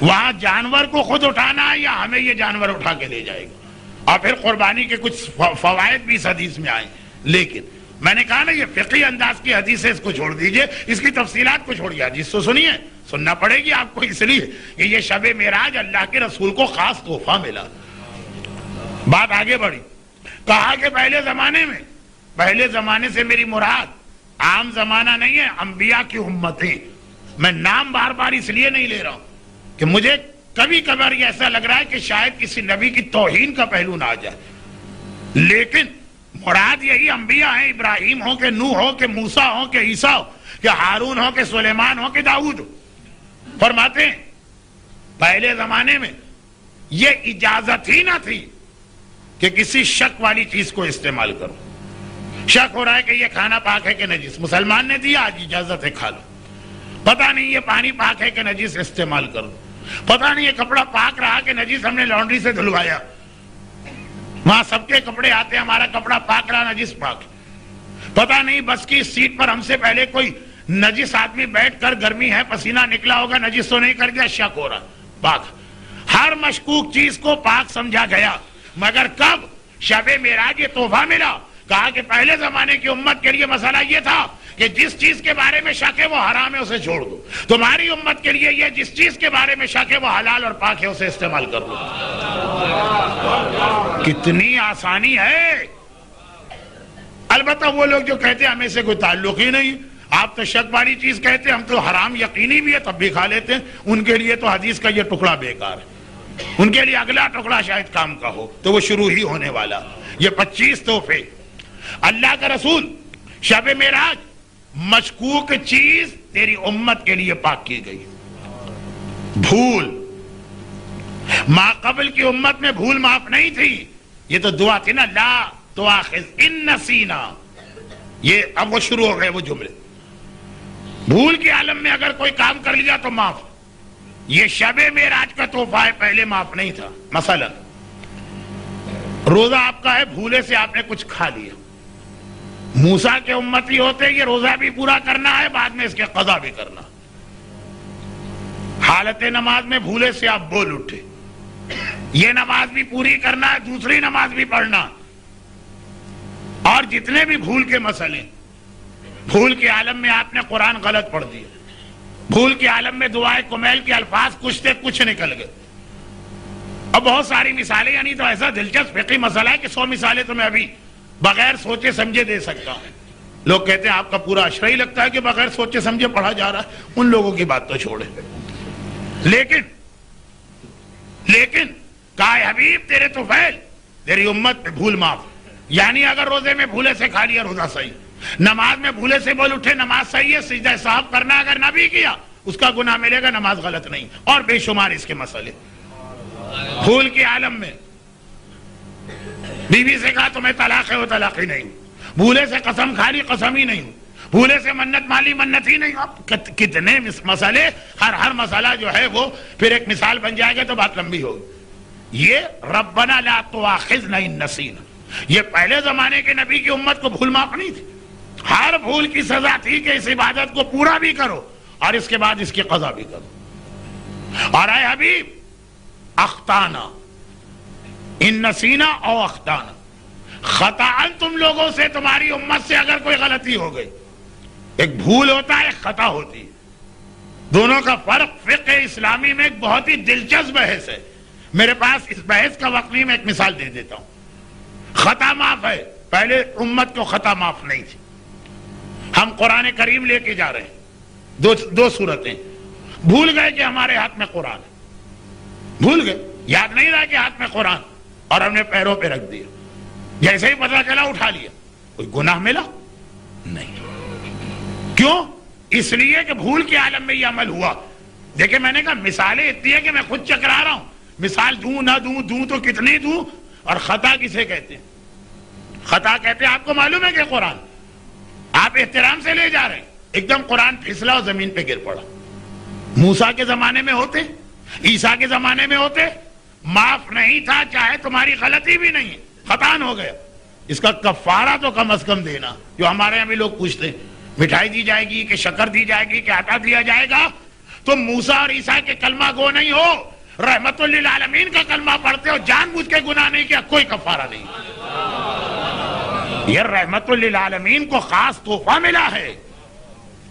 وہاں جانور کو خود اٹھانا ہے یا ہمیں یہ جانور اٹھا کے لے جائے گا؟ اور پھر قربانی کے کچھ فوائد بھی اس حدیث میں آئیں، لیکن میں نے کہا نا یہ فقہی انداز کی حدیث ہے، اس کو چھوڑ دیجئے، اس کی تفصیلات کو چھوڑیے، حدیث تو سنیے، سننا پڑے گی آپ کو، اس لیے کہ یہ شب معراج اللہ کے رسول کو خاص تحفہ ملا۔ بات آگے بڑھی، کہا کہ پہلے زمانے میں، پہلے زمانے سے میری مراد عام زمانہ نہیں ہے، انبیاء کی امتیں۔ میں نام بار بار اس لیے نہیں لے رہا ہوں کہ مجھے کبھی کبھار یہ ایسا لگ رہا ہے کہ شاید کسی نبی کی توہین کا پہلو نہ آ جائے، لیکن مراد یہی انبیاء ہیں، ابراہیم ہو کہ نوح ہو کہ موسیٰ ہو کہ عیسیٰ ہو کہ ہارون ہو کہ سلیمان ہو کہ داؤد ہو۔ فرماتے ہیں پہلے زمانے میں یہ اجازت ہی نہ تھی کہ کسی شک والی چیز کو استعمال کرو۔ شک ہو رہا ہے کہ یہ کھانا پاک ہے کہ نجس، مسلمان نے دیا، آج اجازت ہے کھا لو۔ پتہ نہیں یہ پانی پاک ہے کہ نجس، استعمال کرو۔ پتہ نہیں یہ کپڑا پاک رہا کہ نجس، ہم نے لانڈری سے دھلوایا، وہاں سب کے کپڑے آتے ہیں، ہمارا کپڑا پاک رہا نجس پاک۔ پتہ نہیں بس کی سیٹ پر ہم سے پہلے کوئی نجس آدمی بیٹھ کر، گرمی ہے پسینہ نکلا ہوگا، نجس تو نہیں کر گیا، شک ہو رہا، پاک۔ ہر مشکوک چیز کو پاک سمجھا گیا، مگر کب شب معراج یہ تحفہ ملا؟ کہا کہ پہلے زمانے کی امت کے لیے مسئلہ یہ تھا کہ جس چیز کے بارے میں شک ہے وہ حرام ہے، اسے چھوڑ دو۔ تمہاری امت کے لیے یہ جس چیز کے بارے میں شک ہے وہ حلال اور پاک ہے، اسے استعمال کر لو۔ کتنی آسانی ہے۔ البتہ وہ لوگ جو کہتے ہیں ہمیں سے کوئی تعلق ہی نہیں، آپ تو شک والی چیز کہتے ہیں، ہم تو حرام یقینی بھی ہے تب بھی کھا لیتے ہیں، ان کے لیے تو حدیث کا یہ ٹکڑا بیکار ہے، ان کے لیے اگلا ٹکڑا شاید کام کا ہو، تو وہ شروع ہی ہونے والا۔ یہ 25 تحفے اللہ کا رسول، شب معراج، مشکوک چیز تیری امت کے لیے پاک کی گئی۔ بھول، ما قبل کی امت میں بھول معاف نہیں تھی، یہ تو دعا تھی نا، لا تؤاخذ ان نسینا، یہ اب وہ شروع ہو گئے وہ جملے۔ بھول کے عالم میں اگر کوئی کام کر لیا تو معاف، یہ شب معراج کا تحفہ ہے، پہلے معاف نہیں تھا۔ مثلا روزہ آپ کا ہے، بھولے سے آپ نے کچھ کھا لیا، موسیٰ کے امتی ہوتے یہ روزہ بھی پورا کرنا ہے، بعد میں اس کے قضا بھی کرنا۔ حالت نماز میں بھولے سے آپ بول اٹھے، یہ نماز بھی پوری کرنا ہے، دوسری نماز بھی پڑھنا، اور جتنے بھی بھول کے مسئلے، بھول کے عالم میں آپ نے قرآن غلط پڑھ دیا، بھول کے عالم میں دعائے کمیل کے الفاظ کچھ سے کچھ نکل گئے، اب بہت ساری مثالیں، یعنی تو ایسا دلچسپ فقہی مسئلہ ہے کہ 100 مثالیں تو میں ابھی بغیر سوچے سمجھے دے سکتا ہوں۔ لوگ کہتے ہیں آپ کا پورا اشرا ہی لگتا ہے کہ بغیر سوچے سمجھے پڑھا جا رہا ہے، ان لوگوں کی بات تو چھوڑے۔ لیکن کہا حبیب تیرے طفیل، تیری امت میں بھول معاف، یعنی اگر روزے میں بھولے سے کھا لیا روزہ صحیح، نماز میں بھولے سے بول اٹھے نماز صحیح ہے، سجدہ صاحب کرنا اگر نہ بھی کیا اس کا گناہ ملے گا، نماز غلط نہیں، اور بے شمار اس کے مسئلے۔ بھول کے عالم میں بیوی سے کہا تمہیں طلاق ہے، وہ طلاق ہی نہیں، بھولے سے قسم کھا لی، قسم ہی نہیں، بھولے سے منت مالی منت ہی نہیں. اب کتنے مسئلے, ہر مسئلہ جو ہے وہ پھر ایک مثال بن جائے گا تو بات لمبی ہوگی. یہ ربنا لا تؤاخذنا ان نسینا, یہ پہلے زمانے کے نبی کی امت کو بھول معاف نہیں تھی. ہر بھول کی سزا تھی کہ اس عبادت کو پورا بھی کرو اور اس کے بعد اس کی قضا بھی کرو. اور اے حبیب, اخطانا ان نسینا او اخطانا, خطاً تم لوگوں سے, تمہاری امت سے اگر کوئی غلطی ہو گئی, ایک بھول ہوتا ہے, ایک خطا ہوتی ہے. دونوں کا فرق فقہ اسلامی میں ایک بہت ہی دلچسپ بحث ہے. میرے پاس اس بحث کا وقت نہیں, میں ایک مثال دے دیتا ہوں. خطا معاف ہے, پہلے امت کو خطا معاف نہیں تھی. ہم قرآن کریم لے کے جا رہے ہیں, دو صورتیں. بھول گئے کہ ہمارے ہاتھ میں قرآن ہے, بھول گئے, یاد نہیں رہا کہ ہاتھ میں قرآن, اور ہم نے پیروں پہ رکھ دیا. جیسے ہی پتہ چلا اٹھا لیا. کوئی گناہ ملا نہیں. کیوں؟ اس لیے کہ بھول کے عالم میں یہ عمل ہوا. دیکھیں, میں نے کہا مثالیں اتنی ہے کہ میں خود چکرا رہا ہوں. مثال دوں نہ دوں تو کتنی دوں. اور خطا کسے کہتے ہیں؟ خطا کہتے ہیں, آپ کو معلوم ہے کہ قرآن آپ احترام سے لے جا رہے ہیں, ایک دم قرآن پھسلا اور زمین پہ گر پڑا. موسیٰ کے زمانے میں ہوتے, عیسیٰ کے زمانے میں ہوتے, معاف نہیں تھا, چاہے تمہاری غلطی بھی نہیں, خطان ہو گیا. اس کا کفارہ تو کم از کم دینا. جو ہمارے یہاں بھی لوگ پوچھتے ہیں, مٹھائی دی جائے گی کہ شکر دی جائے گی کہ آٹا دیا جائے گا. تم موسیٰ اور عیسیٰ کے کلمہ گو نہیں ہو, رحمت للعالمین کا کلمہ پڑھتے ہو, جان بوجھ کے گناہ نہیں کیا, کوئی کفارہ نہیں. یہ رحمت للعالمین کو خاص تحفہ ملا ہے.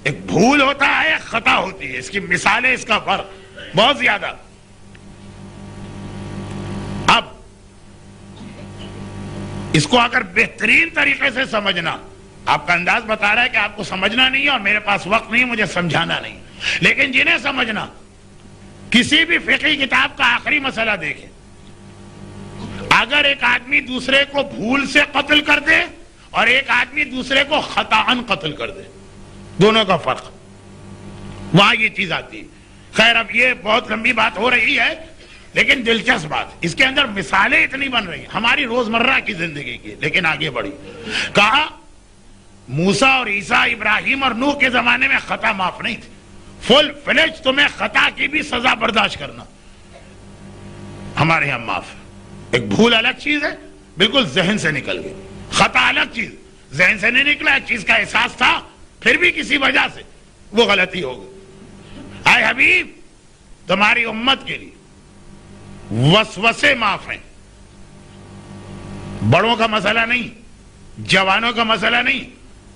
ایک بھول ہوتا ہے, ایک خطا ہوتی ہے. اس کی مثالیں, اس کا فرق بہت زیادہ. اب اس کو اگر بہترین طریقے سے سمجھنا, آپ کا انداز بتا رہا ہے کہ آپ کو سمجھنا نہیں ہے اور میرے پاس وقت نہیں, مجھے سمجھانا نہیں, لیکن جنہیں سمجھنا, کسی بھی فقہی کتاب کا آخری مسئلہ دیکھیں. اگر ایک آدمی دوسرے کو بھول سے قتل کر دے اور ایک آدمی دوسرے کو خطاً قتل کر دے, دونوں کا فرق, وہاں یہ چیز آتی ہے. خیر, اب یہ بہت لمبی بات ہو رہی ہے, لیکن دلچسپ بات, اس کے اندر مثالیں اتنی بن رہی ہیں ہماری روزمرہ کی زندگی کی. لیکن آگے بڑھی, کہا موسیٰ اور عیسیٰ, ابراہیم اور نوح کے زمانے میں خطا معاف نہیں تھی. فل فلیج تمہیں خطا کی بھی سزا برداشت کرنا. ہمارے یہاں معاف. ایک بھول الگ چیز ہے, بالکل ذہن سے نکل گئی. خطا الگ چیز, ذہن سے نہیں نکلا, ایک چیز کا احساس تھا, پھر بھی کسی وجہ سے وہ غلطی ہو گئی. اے حبیب, تمہاری امت کے لیے وسوسے معاف ہیں. بڑوں کا مسئلہ نہیں, جوانوں کا مسئلہ نہیں,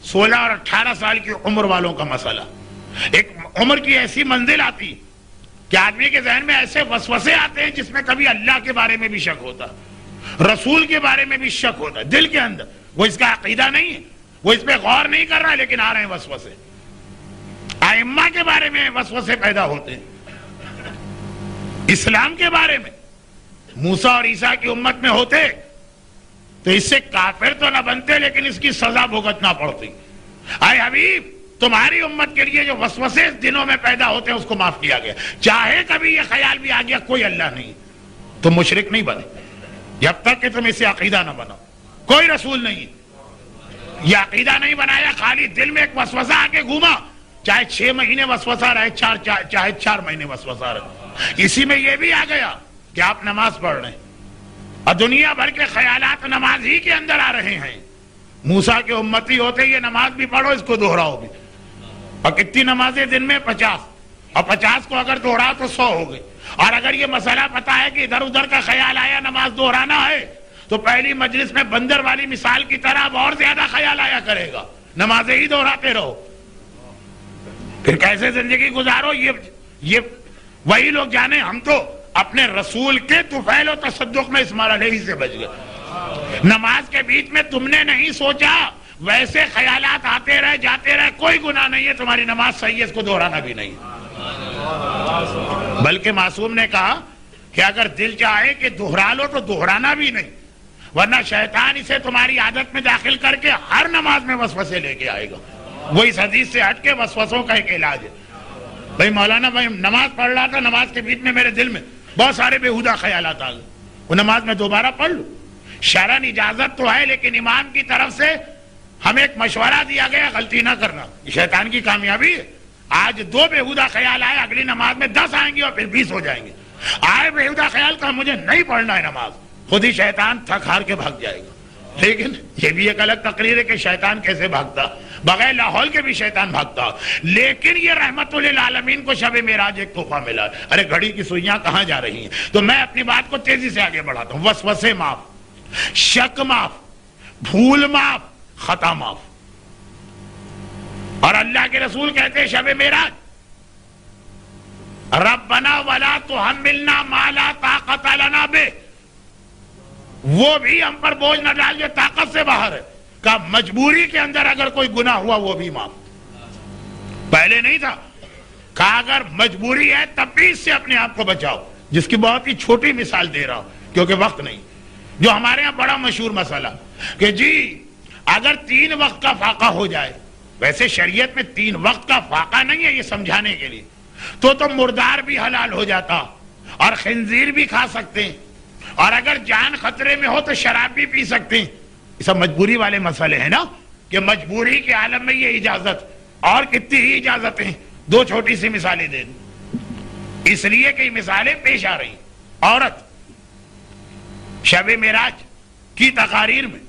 16 اور 18 سال کی عمر والوں کا مسئلہ. ایک عمر کی ایسی منزل آتی کہ آدمی کے ذہن میں ایسے وسوسے آتے ہیں جس میں کبھی اللہ کے بارے میں بھی شک ہوتا, رسول کے بارے میں بھی شک ہوتا ہے دل کے اندر. وہ اس کا عقیدہ نہیں ہے, وہ اس پہ غور نہیں کر رہا ہے, لیکن آ رہے ہیں وسوسے. ائمہ کے بارے میں وسوسے پیدا ہوتے ہیں, اسلام کے بارے میں موسیٰ اور عیسیٰ کی امت میں ہوتے تو اس سے کافر تو نہ بنتے, لیکن اس کی سزا بھگتنا پڑتی. اے حبیب, تمہاری امت کے لیے جو وسوسے دنوں میں پیدا ہوتے ہیں اس کو معاف کیا گیا. چاہے کبھی یہ خیال بھی آ گیا کوئی اللہ نہیں, تم مشرک نہیں بنے جب تک کہ تم اسے عقیدہ نہ بناؤ. کوئی رسول نہیں, یہ عقیدہ نہیں بنایا, خالی دل میں ایک وسوسہ آ کے گھوما, چاہے 6 مہینے وسوسہ رہے, چاہے 4 مہینے وسوسہ رہے. اسی میں یہ بھی آ گیا کہ آپ نماز پڑھ رہے ہیں اور دنیا بھر کے خیالات نماز ہی کے اندر آ رہے ہیں. موسیٰ کے امتی ہوتے یہ نماز بھی پڑھو, اس کو دوہراؤ بھی. اور کتنی نمازیں دن میں؟ 50. اور 50 کو اگر دوہراؤ تو 100 ہو گئی. اور اگر یہ مسئلہ پتا ہے کہ ادھر ادھر کا خیال آیا نماز دوہرانا ہے, تو پہلی مجلس میں بندر والی مثال کی طرح اب اور زیادہ خیال آیا کرے گا, نمازیں ہی دوہراتے رہو. پھر کیسے زندگی گزارو یہ وہی لوگ جانے. ہم تو اپنے رسول کے طفیل و تصدق میں اس مرحلے ہی سے بچ گئے. نماز کے بیچ میں تم نے نہیں سوچا, ویسے خیالات آتے رہے جاتے رہے, کوئی گناہ نہیں ہے, تمہاری نماز صحیح ہے, اس کو دہرانا بھی نہیں. بلکہ معصوم نے کہا کہ اگر دل چاہے کہ دہرا لو تو دہرانا بھی نہیں, ورنہ شیطان اسے تمہاری عادت میں داخل کر کے ہر نماز میں وسوسے لے کے آئے گا. وہ اس حدیث سے ہٹ کے وسوسوں کا ایک علاج ہے. بھائی مولانا, میں نماز پڑھ رہا تھا, نماز کے بیچ میں میرے دل میں بہت سارے بےہودہ خیالات آ گئے, وہ نماز میں دوبارہ پڑھ لو. شرعاً اجازت تو ہے, لیکن امام کی طرف سے ہمیں ایک مشورہ دیا گیا غلطی نہ کرنا، یہ شیطان کی کامیابی ہے۔ آج 2 بےہودہ خیال آئے، اگلی نماز میں 10 آئیں گے اور پھر 20 ہو جائیں گے۔ آئے بےہودہ خیال کا مجھے نہیں پڑھنا ہے نماز، خود ہی شیطان تھک ہار کے بھاگ جائے گا۔ لیکن یہ بھی ایک الگ تقریر ہے کہ شیطان کیسے بھاگتا، بغیر لاہور کے بھی شیطان بھاگتا۔ لیکن یہ رحمت للعالمین کو شب معراج ایک تحفہ ملا۔ ارے گھڑی کی سوئیاں کہاں جا رہی ہیں؟ تو میں اپنی بات کو تیزی سے آگے بڑھاتا ہوں۔ وسوسے معاف، شک معاف، بھول معاف، خطا معاف۔ اور اللہ کے رسول کہتے ہیں شب معراج ربنا ولا تحملنا ما لا طاقت لنا بہ، وہ بھی ہم پر بوجھ نہ ڈال جو طاقت سے باہر ہے۔ کہ مجبوری کے اندر اگر کوئی گناہ ہوا وہ بھی معاف، پہلے نہیں تھا۔ کہا اگر مجبوری ہے تب بھی اس سے اپنے آپ کو بچاؤ، جس کی بہت ہی چھوٹی مثال دے رہا ہوں کیونکہ وقت نہیں۔ جو ہمارے ہاں بڑا مشہور مسئلہ کہ جی اگر 3 وقت کا فاقہ ہو جائے، ویسے شریعت میں 3 وقت کا فاقہ نہیں ہے، یہ سمجھانے کے لیے، تو مردار بھی حلال ہو جاتا اور خنزیر بھی کھا سکتے ہیں، اور اگر جان خطرے میں ہو تو شراب بھی پی سکتے ہیں۔ یہ سب مجبوری والے مسئلے ہیں نا، کہ مجبوری کے عالم میں یہ اجازت، اور کتنی ہی اجازتیں۔ 2 چھوٹی سی مثالیں دے دوں، اس لیے کئی مثالیں پیش آ رہی۔ عورت، شب معراج کی تقاریر میں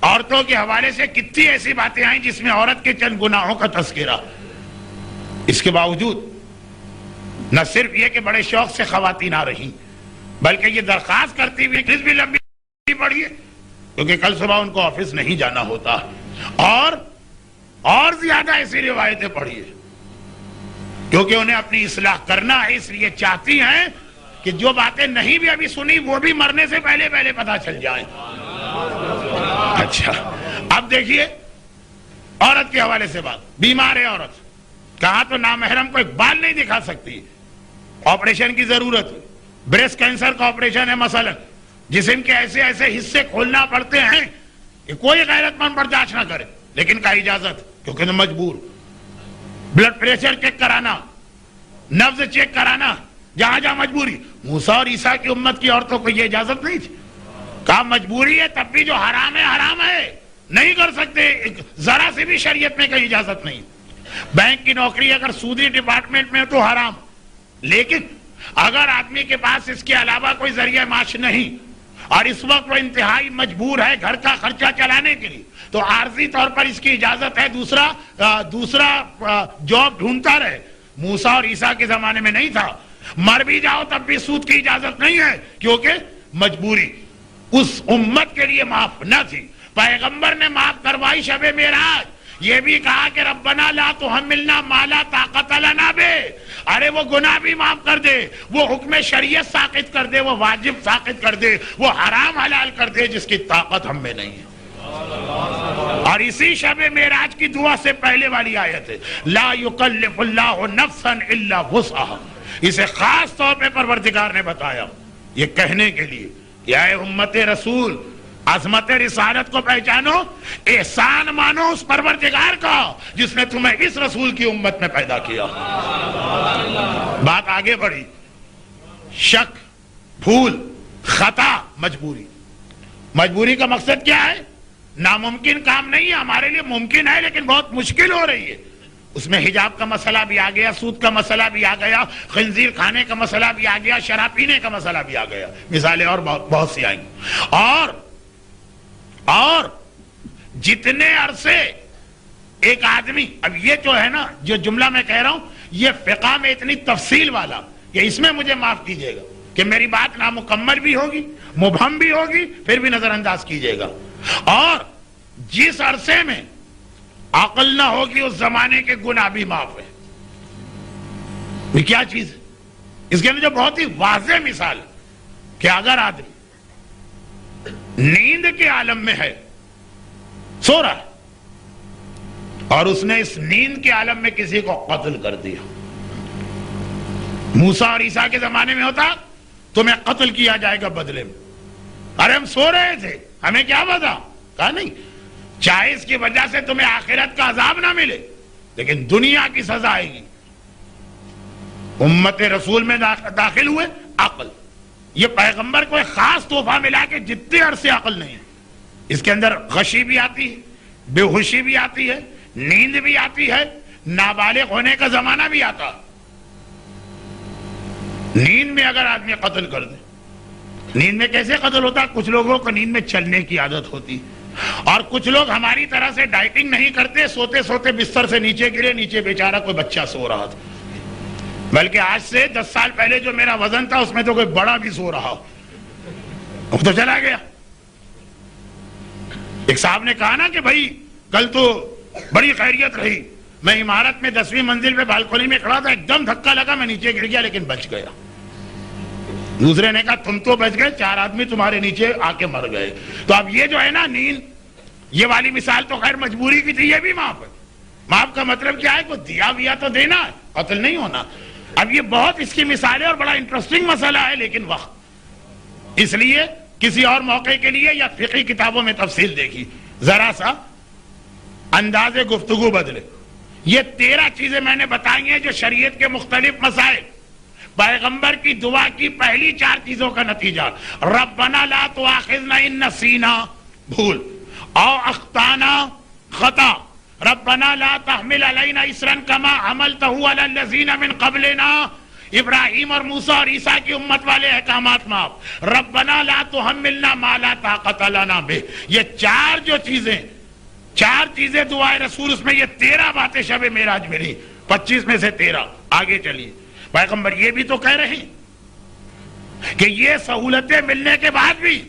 عورتوں کے حوالے سے کتنی ایسی باتیں آئیں جس میں عورت کے چند گناہوں کا تذکرہ۔ اس کے باوجود نہ صرف یہ کہ بڑے شوق سے خواتین آ رہی، بلکہ یہ درخواست کرتی ہوئی بھی لمبی پڑی ہے کیونکہ کل صبح ان کو آفس نہیں جانا ہوتا، اور زیادہ ایسی روایتیں پڑھی ہے کیونکہ انہیں اپنی اصلاح کرنا ہے، اس لیے چاہتی ہیں کہ جو باتیں نہیں بھی ابھی سنی وہ بھی مرنے سے پہلے پتہ چل جائیں۔ اچھا اب دیکھیے عورت کے حوالے سے بات، بیمار ہے عورت، کہاں تو نامحرم کو ایک بال نہیں دکھا سکتی، آپریشن کی ضرورت ہے، بریسٹ کینسر کا آپریشن ہے مثلا، جسم کے ایسے حصے کھولنا پڑتے ہیں کہ کوئی غیرت مند برداشت نہ کرے، لیکن کا اجازت کیونکہ مجبور۔ بلڈ پریشر چیک کرانا، نبض چیک کرانا، جہاں مجبوری۔ موسیٰ اور عیسیٰ کی امت کی عورتوں کو یہ اجازت نہیں تھی، کہا مجبوری ہے تب بھی جو حرام ہے نہیں کر سکتے، ذرا سے بھی شریعت میں کہیں اجازت نہیں۔ بینک کی نوکری اگر سودی ڈپارٹمنٹ میں تو حرام، لیکن اگر آدمی کے پاس اس کے علاوہ کوئی ذریعہ معاش نہیں اور اس وقت وہ انتہائی مجبور ہے گھر کا خرچہ چلانے کے لیے، تو عارضی طور پر اس کی اجازت ہے دوسرا جاب ڈھونڈتا رہے۔ موسیٰ اور عیسیٰ کے زمانے میں نہیں تھا، مر بھی جاؤ تب بھی سود کی اجازت نہیں ہے کیونکہ مجبوری اس امت کے لیے معاف نہ تھی۔ پیغمبر نے معاف کروائی شب معراج، یہ بھی کہا کہ ربنا لا تحملنا ما لا طاقت لنا بہ، ارے وہ گناہ بھی معاف کر دے، وہ حکم شریعت ساقط کر دے، وہ واجب ساقط کر دے، وہ حرام حلال کر دے جس کی طاقت ہم میں نہیں ہے۔ اور اسی شب معراج کی دعا سے پہلے والی آیت ہے لا یکلف اللہ نفسا الا وسعها، اسے خاص طور پہ پروردگار نے بتایا یہ کہنے کے لیے کہ اے امت رسول، عظمت رسالت کو پہچانو، احسان مانو اس پروردگار کا جس نے تمہیں اس رسول کی امت میں پیدا کیا۔ بات آگے بڑھی، شک، بھول، خطا، مجبوری کا مقصد کیا ہے؟ ناممکن کام نہیں ہے، ہمارے لیے ممکن ہے لیکن بہت مشکل ہو رہی ہے۔ اس میں حجاب کا مسئلہ بھی آ گیا، سود کا مسئلہ بھی آ گیا، خنزیر کھانے کا مسئلہ بھی آ گیا، شراب پینے کا مسئلہ بھی آ گیا، مثالیں اور بہت سی آئیں گی۔ اور جتنے عرصے ایک آدمی، اب یہ جو ہے نا جو جملہ میں کہہ رہا ہوں یہ فقہ میں اتنی تفصیل والا کہ اس میں مجھے معاف کیجئے گا کہ میری بات نامکمل بھی ہوگی، مبہم بھی ہوگی، پھر بھی نظر انداز کیجئے گا۔ اور جس عرصے میں عقل نہ ہوگی اس زمانے کے گناہ بھی معاف ہے۔ یہ کیا چیز ہے؟ اس کے اندر جو بہت ہی واضح مثال ہے کہ اگر آدمی نیند کے عالم میں ہے، سو رہا ہے، اور اس نے اس نیند کے عالم میں کسی کو قتل کر دیا، موسیٰ اور عیسیٰ کے زمانے میں ہوتا تمہیں قتل کیا جائے گا بدلے میں، ارے ہم سو رہے تھے ہمیں کیا پتا، کہا نہیں، چاہے اس کی وجہ سے تمہیں آخرت کا عذاب نہ ملے لیکن دنیا کی سزا آئے گی۔ امت رسول میں داخل ہوئے عقل، یہ پیغمبر کو ایک خاص تحفہ ملا کہ جتنے عرصے عقل نہیں، اس کے اندر غشی بھی آتی ہے، بے ہوشی بھی آتی ہے، نیند بھی آتی ہے، نابالغ ہونے کا زمانہ بھی آتا. نیند میں اگر آدمی قتل کر دے، نیند میں کیسے قتل ہوتا؟ کچھ لوگوں کو نیند میں چلنے کی عادت ہوتی، اور کچھ لوگ ہماری طرح سے ڈائٹنگ نہیں کرتے، سوتے سوتے بستر سے نیچے گرے، نیچے بیچارہ کوئی بچہ سو رہا تھا. بلکہ آج سے 10 سال پہلے جو میرا وزن تھا اس میں تو کوئی بڑا بھی سو رہا، وہ تو چلا گیا. ایک صاحب نے کہا نا کہ بھائی کل تو بڑی خیریت رہی، میں عمارت میں 10ویں منزل پہ بالکونی میں کھڑا تھا، ایک دم دھکا لگا، میں نیچے گر گیا لیکن بچ گیا. دوسرے نے کہا تم تو بچ گئے، 4 آدمی تمہارے نیچے آ کے مر گئے. تو اب یہ جو ہے نا نیند، یہ والی مثال تو خیر مجبوری کی تھی، یہ بھی معاف ہے. معاف کا مطلب کیا ہے؟ کوئی دیا ویا تو دینا ہے، قتل نہیں ہونا. اب یہ بہت اس کی مثال ہے اور بڑا انٹرسٹنگ مسئلہ ہے، لیکن وقت، اس لیے کسی اور موقع کے لیے یا فقہی کتابوں میں تفصیل دیکھی. ذرا سا انداز گفتگو بدلے. یہ 13 چیزیں میں نے بتائی ہیں جو شریعت کے مختلف مسائل، پیغمبر کی دعا کی پہلی 4 چیزوں کا نتیجہ. ربنا لا تؤاخذنا ان نسینا، بھول، او اخطانا، خطا. ربنا لا تحمل علینا اسرا کما حملته علی الذین من قبلنا. ابراہیم اور موسیٰ اور عیسیٰ کی امت والے احکامات معاف. ربنا لا تحملنا ما لا طاقت لنا بہ. یہ 4 چیزیں دعائے رسول، اس میں یہ 13 باتیں شب معراج میں لی. 25 میں سے 13. آگے چلیے. پیغمبر یہ بھی تو کہہ رہے ہیں کہ یہ سہولتیں ملنے کے بعد بھی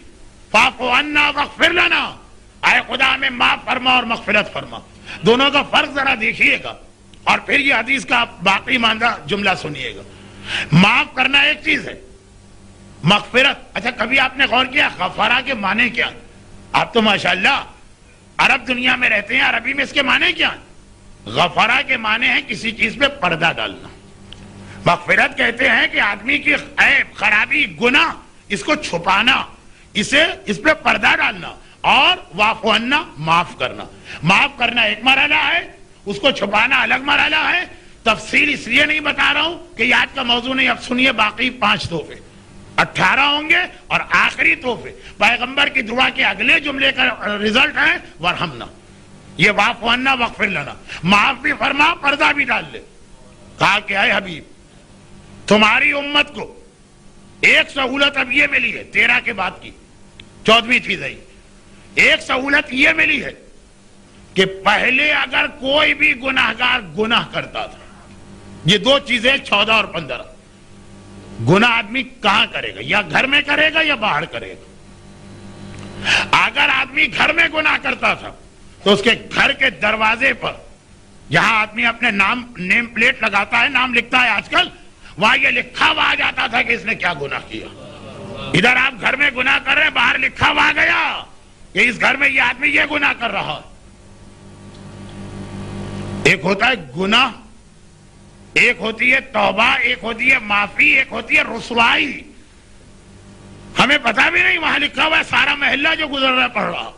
فاعف عنا واغفر لنا، اے خدا ہمیں معاف فرما اور مغفرت فرما. دونوں کا فرق ذرا دیکھیے گا اور پھر یہ حدیث کا باقی ماندہ جملہ سنیے گا. معاف کرنا ایک چیز ہے، مغفرت. اچھا کبھی آپ نے غور کیا غفارہ کے معنی کیا؟ آپ تو ماشاءاللہ عرب دنیا میں رہتے ہیں، عربی میں اس کے معنی کیا ہیں؟ غفارہ کے معنی ہے کسی چیز پہ پردہ ڈالنا. مغفرت کہتے ہیں کہ آدمی کی عیب، خرابی، گناہ، اس کو چھپانا، اس پہ پردہ ڈالنا. اور واعف عنا، معاف کرنا. معاف کرنا ایک مرحلہ ہے، اس کو چھپانا الگ مرحلہ ہے. تفصیل اس لیے نہیں بتا رہا ہوں کہ یہ آج کا موضوع نہیں، اب سنیے باقی 5 تحفے. 18 ہوں گے اور آخری تحفے پیغمبر کی دعا کے اگلے جملے کا رزلٹ ہے ورحمنا. یہ واعف عنا واغفر لنا، معاف بھی فرما، پردہ بھی ڈال لے. کہا کہ اے حبیب تمہاری امت کو ایک سہولت اب یہ ملی ہے، 13 کے بعد کی 14ویں چیز ہے. ایک سہولت یہ ملی ہے کہ پہلے اگر کوئی بھی گناہگار گناہ کرتا تھا، یہ 2 چیزیں 14 اور 15، گناہ آدمی کہاں کرے گا؟ یا گھر میں کرے گا یا باہر کرے گا. اگر آدمی گھر میں گناہ کرتا تھا تو اس کے گھر کے دروازے پر، جہاں آدمی اپنے نیم پلیٹ لگاتا ہے، نام لکھتا ہے آج کل، وہاں یہ لکھا ہوا آ جاتا تھا کہ اس نے کیا گناہ کیا. ادھر آپ گھر میں گناہ کر رہے، باہر لکھا ہوا آ گیا کہ اس گھر میں یہ آدمی یہ گناہ کر رہا. ایک ہوتا ہے گناہ، ایک ہوتی ہے توبہ، ایک ہوتی ہے معافی، ایک ہوتی ہے رسوائی. ہمیں پتہ بھی نہیں، وہاں لکھا ہوا ہے سارا محلہ جو گزر رہا پڑھ رہا.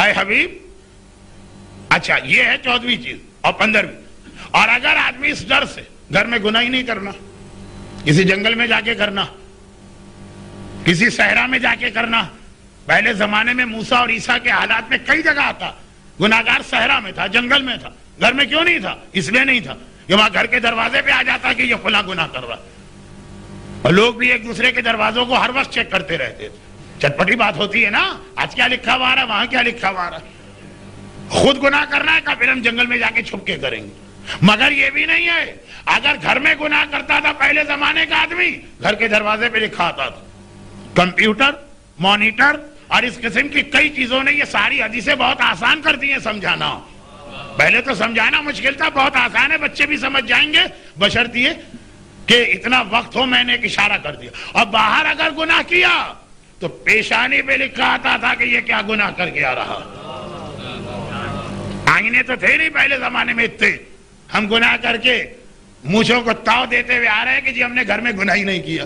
اے حبیب، اچھا یہ ہے 14ویں چیز. اور 15ویں، اور اگر آدمی اس ڈر سے گھر میں گناہ ہی نہیں کرنا، کسی جنگل میں جا کے کرنا، کسی صحرا میں جا کے کرنا. پہلے زمانے میں موسیٰ اور عیسیٰ کے حالات میں کئی جگہ آتا گناہگار صحرا میں تھا، جنگل میں تھا. گھر میں کیوں نہیں تھا؟ اس لیے نہیں تھا کہ وہاں گھر کے دروازے پہ آ جاتا کہ یہ فلاں گناہ کر رہا. اور لوگ بھی ایک دوسرے کے دروازوں کو ہر وقت چیک کرتے رہتے تھے. چٹپٹی بات ہوتی ہے نا، آج کیا لکھا ہوا آ رہا ہے، وہاں کیا لکھا ہوا آ رہا ہے. خود گناہ کرنا ہے کہ پھر ہم جنگل میں جا کے چھپ کے کریں گے. مگر یہ بھی نہیں ہے، اگر گھر میں گناہ کرتا تھا پہلے زمانے کا آدمی، گھر کے دروازے پہ لکھا آتا تھا. کمپیوٹر، مانیٹر اور اس قسم کی کئی چیزوں نے یہ ساری حدیثیں بہت آسان کر دی ہیں سمجھانا. پہلے تو سمجھانا مشکل تھا، بہت آسان ہے، بچے بھی سمجھ جائیں گے بشرط یہ کہ اتنا وقت ہو. میں نے ایک اشارہ کر دیا. اور باہر اگر گناہ کیا تو پیشانی پہ لکھا آتا تھا کہ یہ کیا گناہ کر کے آ رہا. آئینے تو تھے نہیں پہلے زمانے میں اتنے. ہم گناہ کر کے مونچھوں کو تاؤ دیتے ہوئے آ رہے ہیں کہ جی ہم نے گھر میں گناہ ہی نہیں کیا.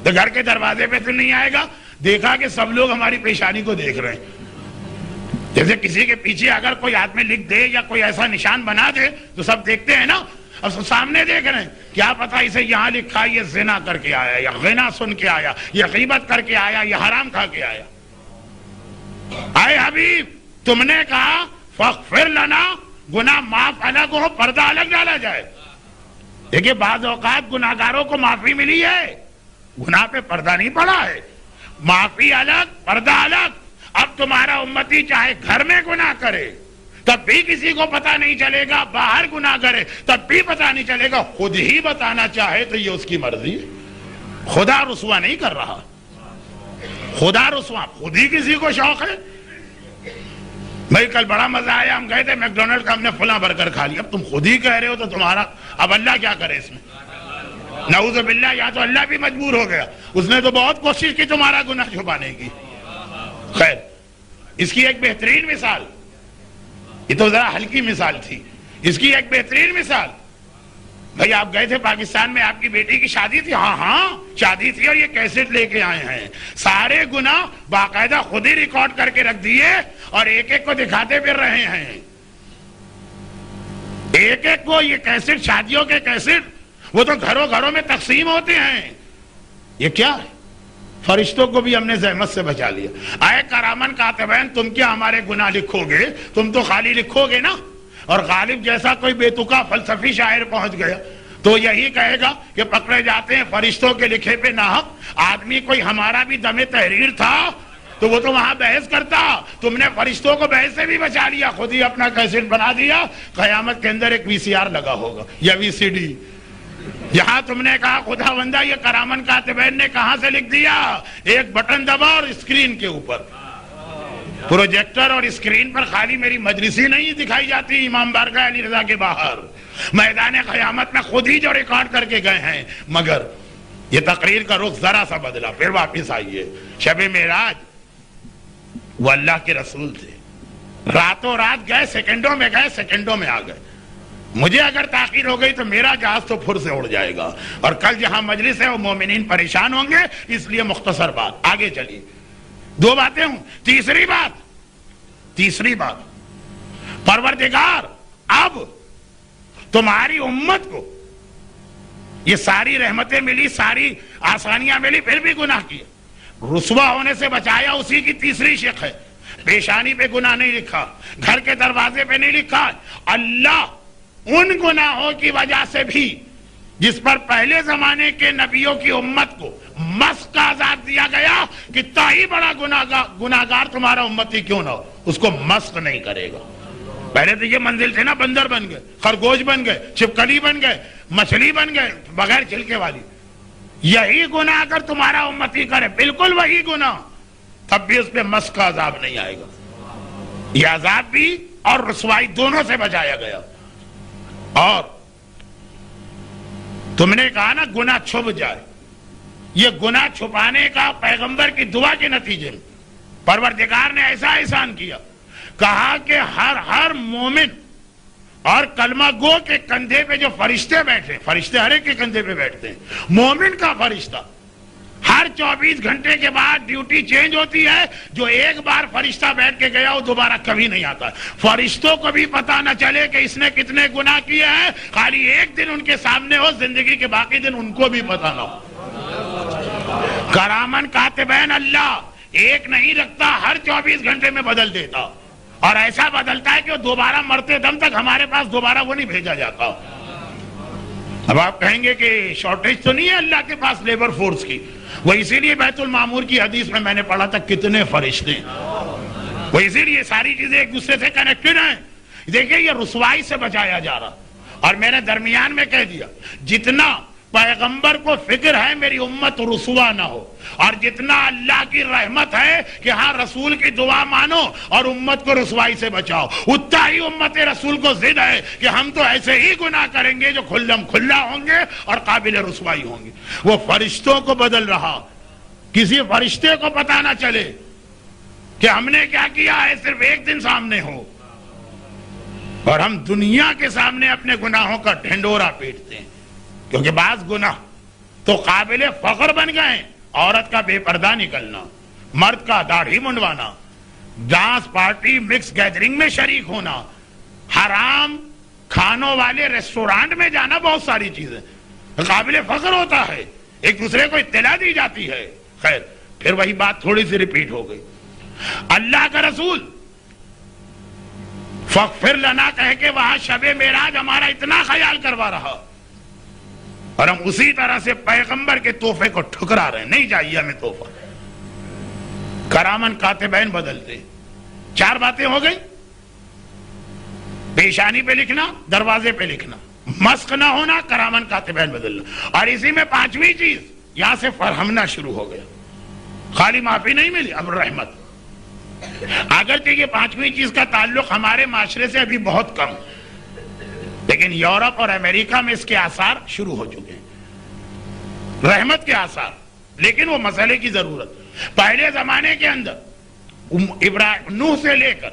تو گھر کے دروازے پہ تو نہیں آئے گا. دیکھا کہ سب لوگ ہماری پیشانی کو دیکھ رہے ہیں. جیسے کسی کے پیچھے اگر کوئی آدمی لکھ دے یا کوئی ایسا نشان بنا دے تو سب دیکھتے ہیں نا. اب سامنے دیکھ رہے ہیں، کیا پتا اسے یہاں لکھا یہ زنا کر کے آیا، یا غنا سن کے آیا، یا غیبت کر کے آیا، یا حرام کھا کے آیا. اے حبیب تم نے کہا فاغفر لنا، گناہ معاف الگ ہو، پردہ الگ ڈالا جائے. دیکھیں بعض اوقات گناہگاروں کو معافی ملی ہے، گناہ پہ پردہ نہیں پڑا ہے. معافی الگ، پردہ الگ. اب تمہارا امتی چاہے گھر میں گناہ کرے تب بھی کسی کو پتہ نہیں چلے گا، باہر گناہ کرے تب بھی پتہ نہیں چلے گا. خود ہی بتانا چاہے تو یہ اس کی مرضی ہے. خدا رسوا نہیں کر رہا. خدا رسوا خود ہی کسی کو شوق ہے. بھائی کل بڑا مزہ آیا، ہم گئے تھے میک ڈونلڈ کا، ہم نے فلاں برگر کھا لیا. اب تم خود ہی کہہ رہے ہو تو تمہارا اب اللہ کیا کرے اس میں؟ نعوذ باللہ، یا تو اللہ بھی مجبور ہو گیا، اس نے تو بہت کوشش کی تمہارا گناہ چھپانے کی. خیر، اس کی ایک بہترین مثال، یہ تو ذرا ہلکی مثال تھی، اس کی ایک بہترین مثال. بھائی آپ گئے تھے پاکستان میں، آپ کی بیٹی کی شادی تھی. ہاں شادی تھی، اور یہ کیسٹ لے کے آئے ہیں، سارے گناہ باقاعدہ خود ہی ریکارڈ کر کے رکھ دیے اور ایک ایک کو دکھاتے پھر رہے ہیں. ایک ایک کو یہ کیسٹ، شادیوں کے کیسٹ، وہ تو گھروں گھروں میں تقسیم ہوتے ہیں. یہ کیا ہے؟ فرشتوں کو بھی ہم نے زحمت سے بچا لیا. آئے کرامن کاتبین، تم کیا ہمارے گناہ لکھو گے؟ تم تو خالی لکھو گے نا. اور غالب جیسا کوئی بے تکا فلسفی شاعر پہنچ گیا تو یہی کہے گا کہ پکڑے جاتے ہیں فرشتوں کے لکھے پہ ناحق. آدمی کوئی ہمارا بھی دم تحریر تھا تو وہ تو وہاں بحث کرتا. تم نے فرشتوں کو بحث سے بھی بچا لیا، خود ہی اپنا کیسٹ بنا دیا. قیامت کے اندر ایک VCR لگا ہوگا یا VCD. یہاں تم نے کہا خدا بندہ یہ کرامن کاتبین نے کہاں سے لکھ دیا؟ ایک بٹن دبا اور اسکرین کے اوپر، پروجیکٹر اور اسکرین پر خالی میری مجلسی نہیں دکھائی جاتی امام بارگاہ علی رضا کے باہر، میدان قیامت میں خود ہی جو ریکارڈ کر کے گئے ہیں. مگر یہ تقریر کا رخ ذرا سا بدلا. پھر واپس آئیے. شب معراج وہ اللہ کے رسول تھے، راتوں رات گئے، سیکنڈوں میں گئے، سیکنڈوں میں آ گئے. مجھے اگر تاخیر ہو گئی تو میرا جہاز تو پھر سے اڑ جائے گا، اور کل جہاں مجلس ہے وہ مومنین پریشان ہوں گے. اس لیے مختصر بات، آگے چلیے. 2 باتیں ہوں. تیسری بات، پروردگار اب تمہاری امت کو یہ ساری رحمتیں ملی، ساری آسانیاں ملی، پھر بھی گناہ کیا. رسوا ہونے سے بچایا، اسی کی تیسری شق ہے. پیشانی پہ گناہ نہیں لکھا، گھر کے دروازے پہ نہیں لکھا. اللہ ان گناہوں کی وجہ سے بھی جس پر پہلے زمانے کے نبیوں کی امت کو مسخ کا عذاب دیا گیا، کتنا ہی بڑا گناہگار تمہارا امتی کیوں نہ ہو، اس کو مسخ نہیں کرے گا. پہلے تو یہ منزل تھے نا، بندر بن گئے، خرگوش بن گئے، چھپکلی بن گئے، مچھلی بن گئے بغیر چھلکے والی. یہی گناہ اگر تمہارا امتی کرے، بالکل وہی گناہ، تب بھی اس پہ مسخ کا عذاب نہیں آئے گا. یہ عذاب بھی اور رسوائی دونوں سے بچایا گیا. اور تم نے کہا نا گناہ چھپ جائے، یہ گناہ چھپانے کا پیغمبر کی دعا کے نتیجے میں پروردگار نے ایسا احسان کیا، کہا کہ ہر مومن اور کلمہ گو کے کندھے پہ جو فرشتے بیٹھے، فرشتے ہر ایک کے کندھے پہ بیٹھتے ہیں، مومن کا فرشتہ ہر 24 گھنٹے کے بعد ڈیوٹی چینج ہوتی ہے. جو ایک بار فرشتہ بیٹھ کے گیا وہ دوبارہ کبھی نہیں آتا. فرشتوں کو بھی پتا نہ چلے کہ اس نے کتنے گناہ کیے ہیں، خالی ایک دن ان کے سامنے ہو، زندگی کے باقی دن ان کو بھی پتا نہ ہو. کرامن کاتبین اللہ ایک نہیں رکھتا، ہر 24 گھنٹے میں بدل دیتا، اور ایسا بدلتا ہے کہ وہ دوبارہ مرتے دم تک ہمارے پاس دوبارہ وہ نہیں بھیجا جاتا. اب آپ کہیں گے کہ شارٹیج تو نہیں ہے اللہ کے پاس لیبر فورس کی. وہ اسی لیے بیت المعمور کی حدیث میں نے پڑھا تھا کتنے فرشتے ہیں. وہ اسی لیے ساری چیزیں ایک دوسرے سے کنیکٹڈ ہیں. دیکھیں یہ رسوائی سے بچایا جا رہا. اور میں نے درمیان میں کہہ دیا جتنا پیغمبر کو فکر ہے میری امت رسوا نہ ہو، اور جتنا اللہ کی رحمت ہے کہ ہاں رسول کی دعا مانو اور امت کو رسوائی سے بچاؤ، اتنا ہی امت رسول کو ضد ہے کہ ہم تو ایسے ہی گناہ کریں گے جو کھلم کھلا ہوں گے اور قابل رسوائی ہوں گے. وہ فرشتوں کو بدل رہا، کسی فرشتے کو پتہ نہ چلے کہ ہم نے کیا کیا ہے، صرف ایک دن سامنے ہو اور ہم دنیا کے سامنے اپنے گناہوں کا ڈھنڈورا پیٹتے ہیں. کیونکہ بعض گناہ تو قابل فخر بن گئے، عورت کا بے پردہ نکلنا، مرد کا داڑھی منڈوانا، ڈانس پارٹی مکس گیدرنگ میں شریک ہونا، حرام کھانوں والے ریسٹورانٹ میں جانا، بہت ساری چیزیں قابل فخر ہوتا ہے، ایک دوسرے کو اطلاع دی جاتی ہے. خیر پھر وہی بات تھوڑی سی ریپیٹ ہو گئی. اللہ کا رسول فاغفر لنا کہہ کے وہاں شب معراج ہمارا اتنا خیال کروا رہا، اور ہم اسی طرح سے پیغمبر کے تحفے کو ٹھکرا رہے ہیں. نہیں چاہیے ہمیں تحفہ. کرامن کاتبین بدلتے. 4 باتیں ہو گئی. پیشانی پہ لکھنا، دروازے پہ لکھنا، مسخ نہ ہونا، کرامن کاتبین بدلنا. اور اسی میں 5ویں چیز یہاں سے فرہمنا شروع ہو گیا. خالی معافی نہیں ملی، اب رحمت. اگرچہ یہ 5ویں چیز کا تعلق ہمارے معاشرے سے ابھی بہت کم، لیکن یورپ اور امریکہ میں اس کے آثار شروع ہو چکے ہیں، رحمت کے آثار. لیکن وہ مسئلے کی ضرورت. پہلے زمانے کے اندر نوح سے لے کر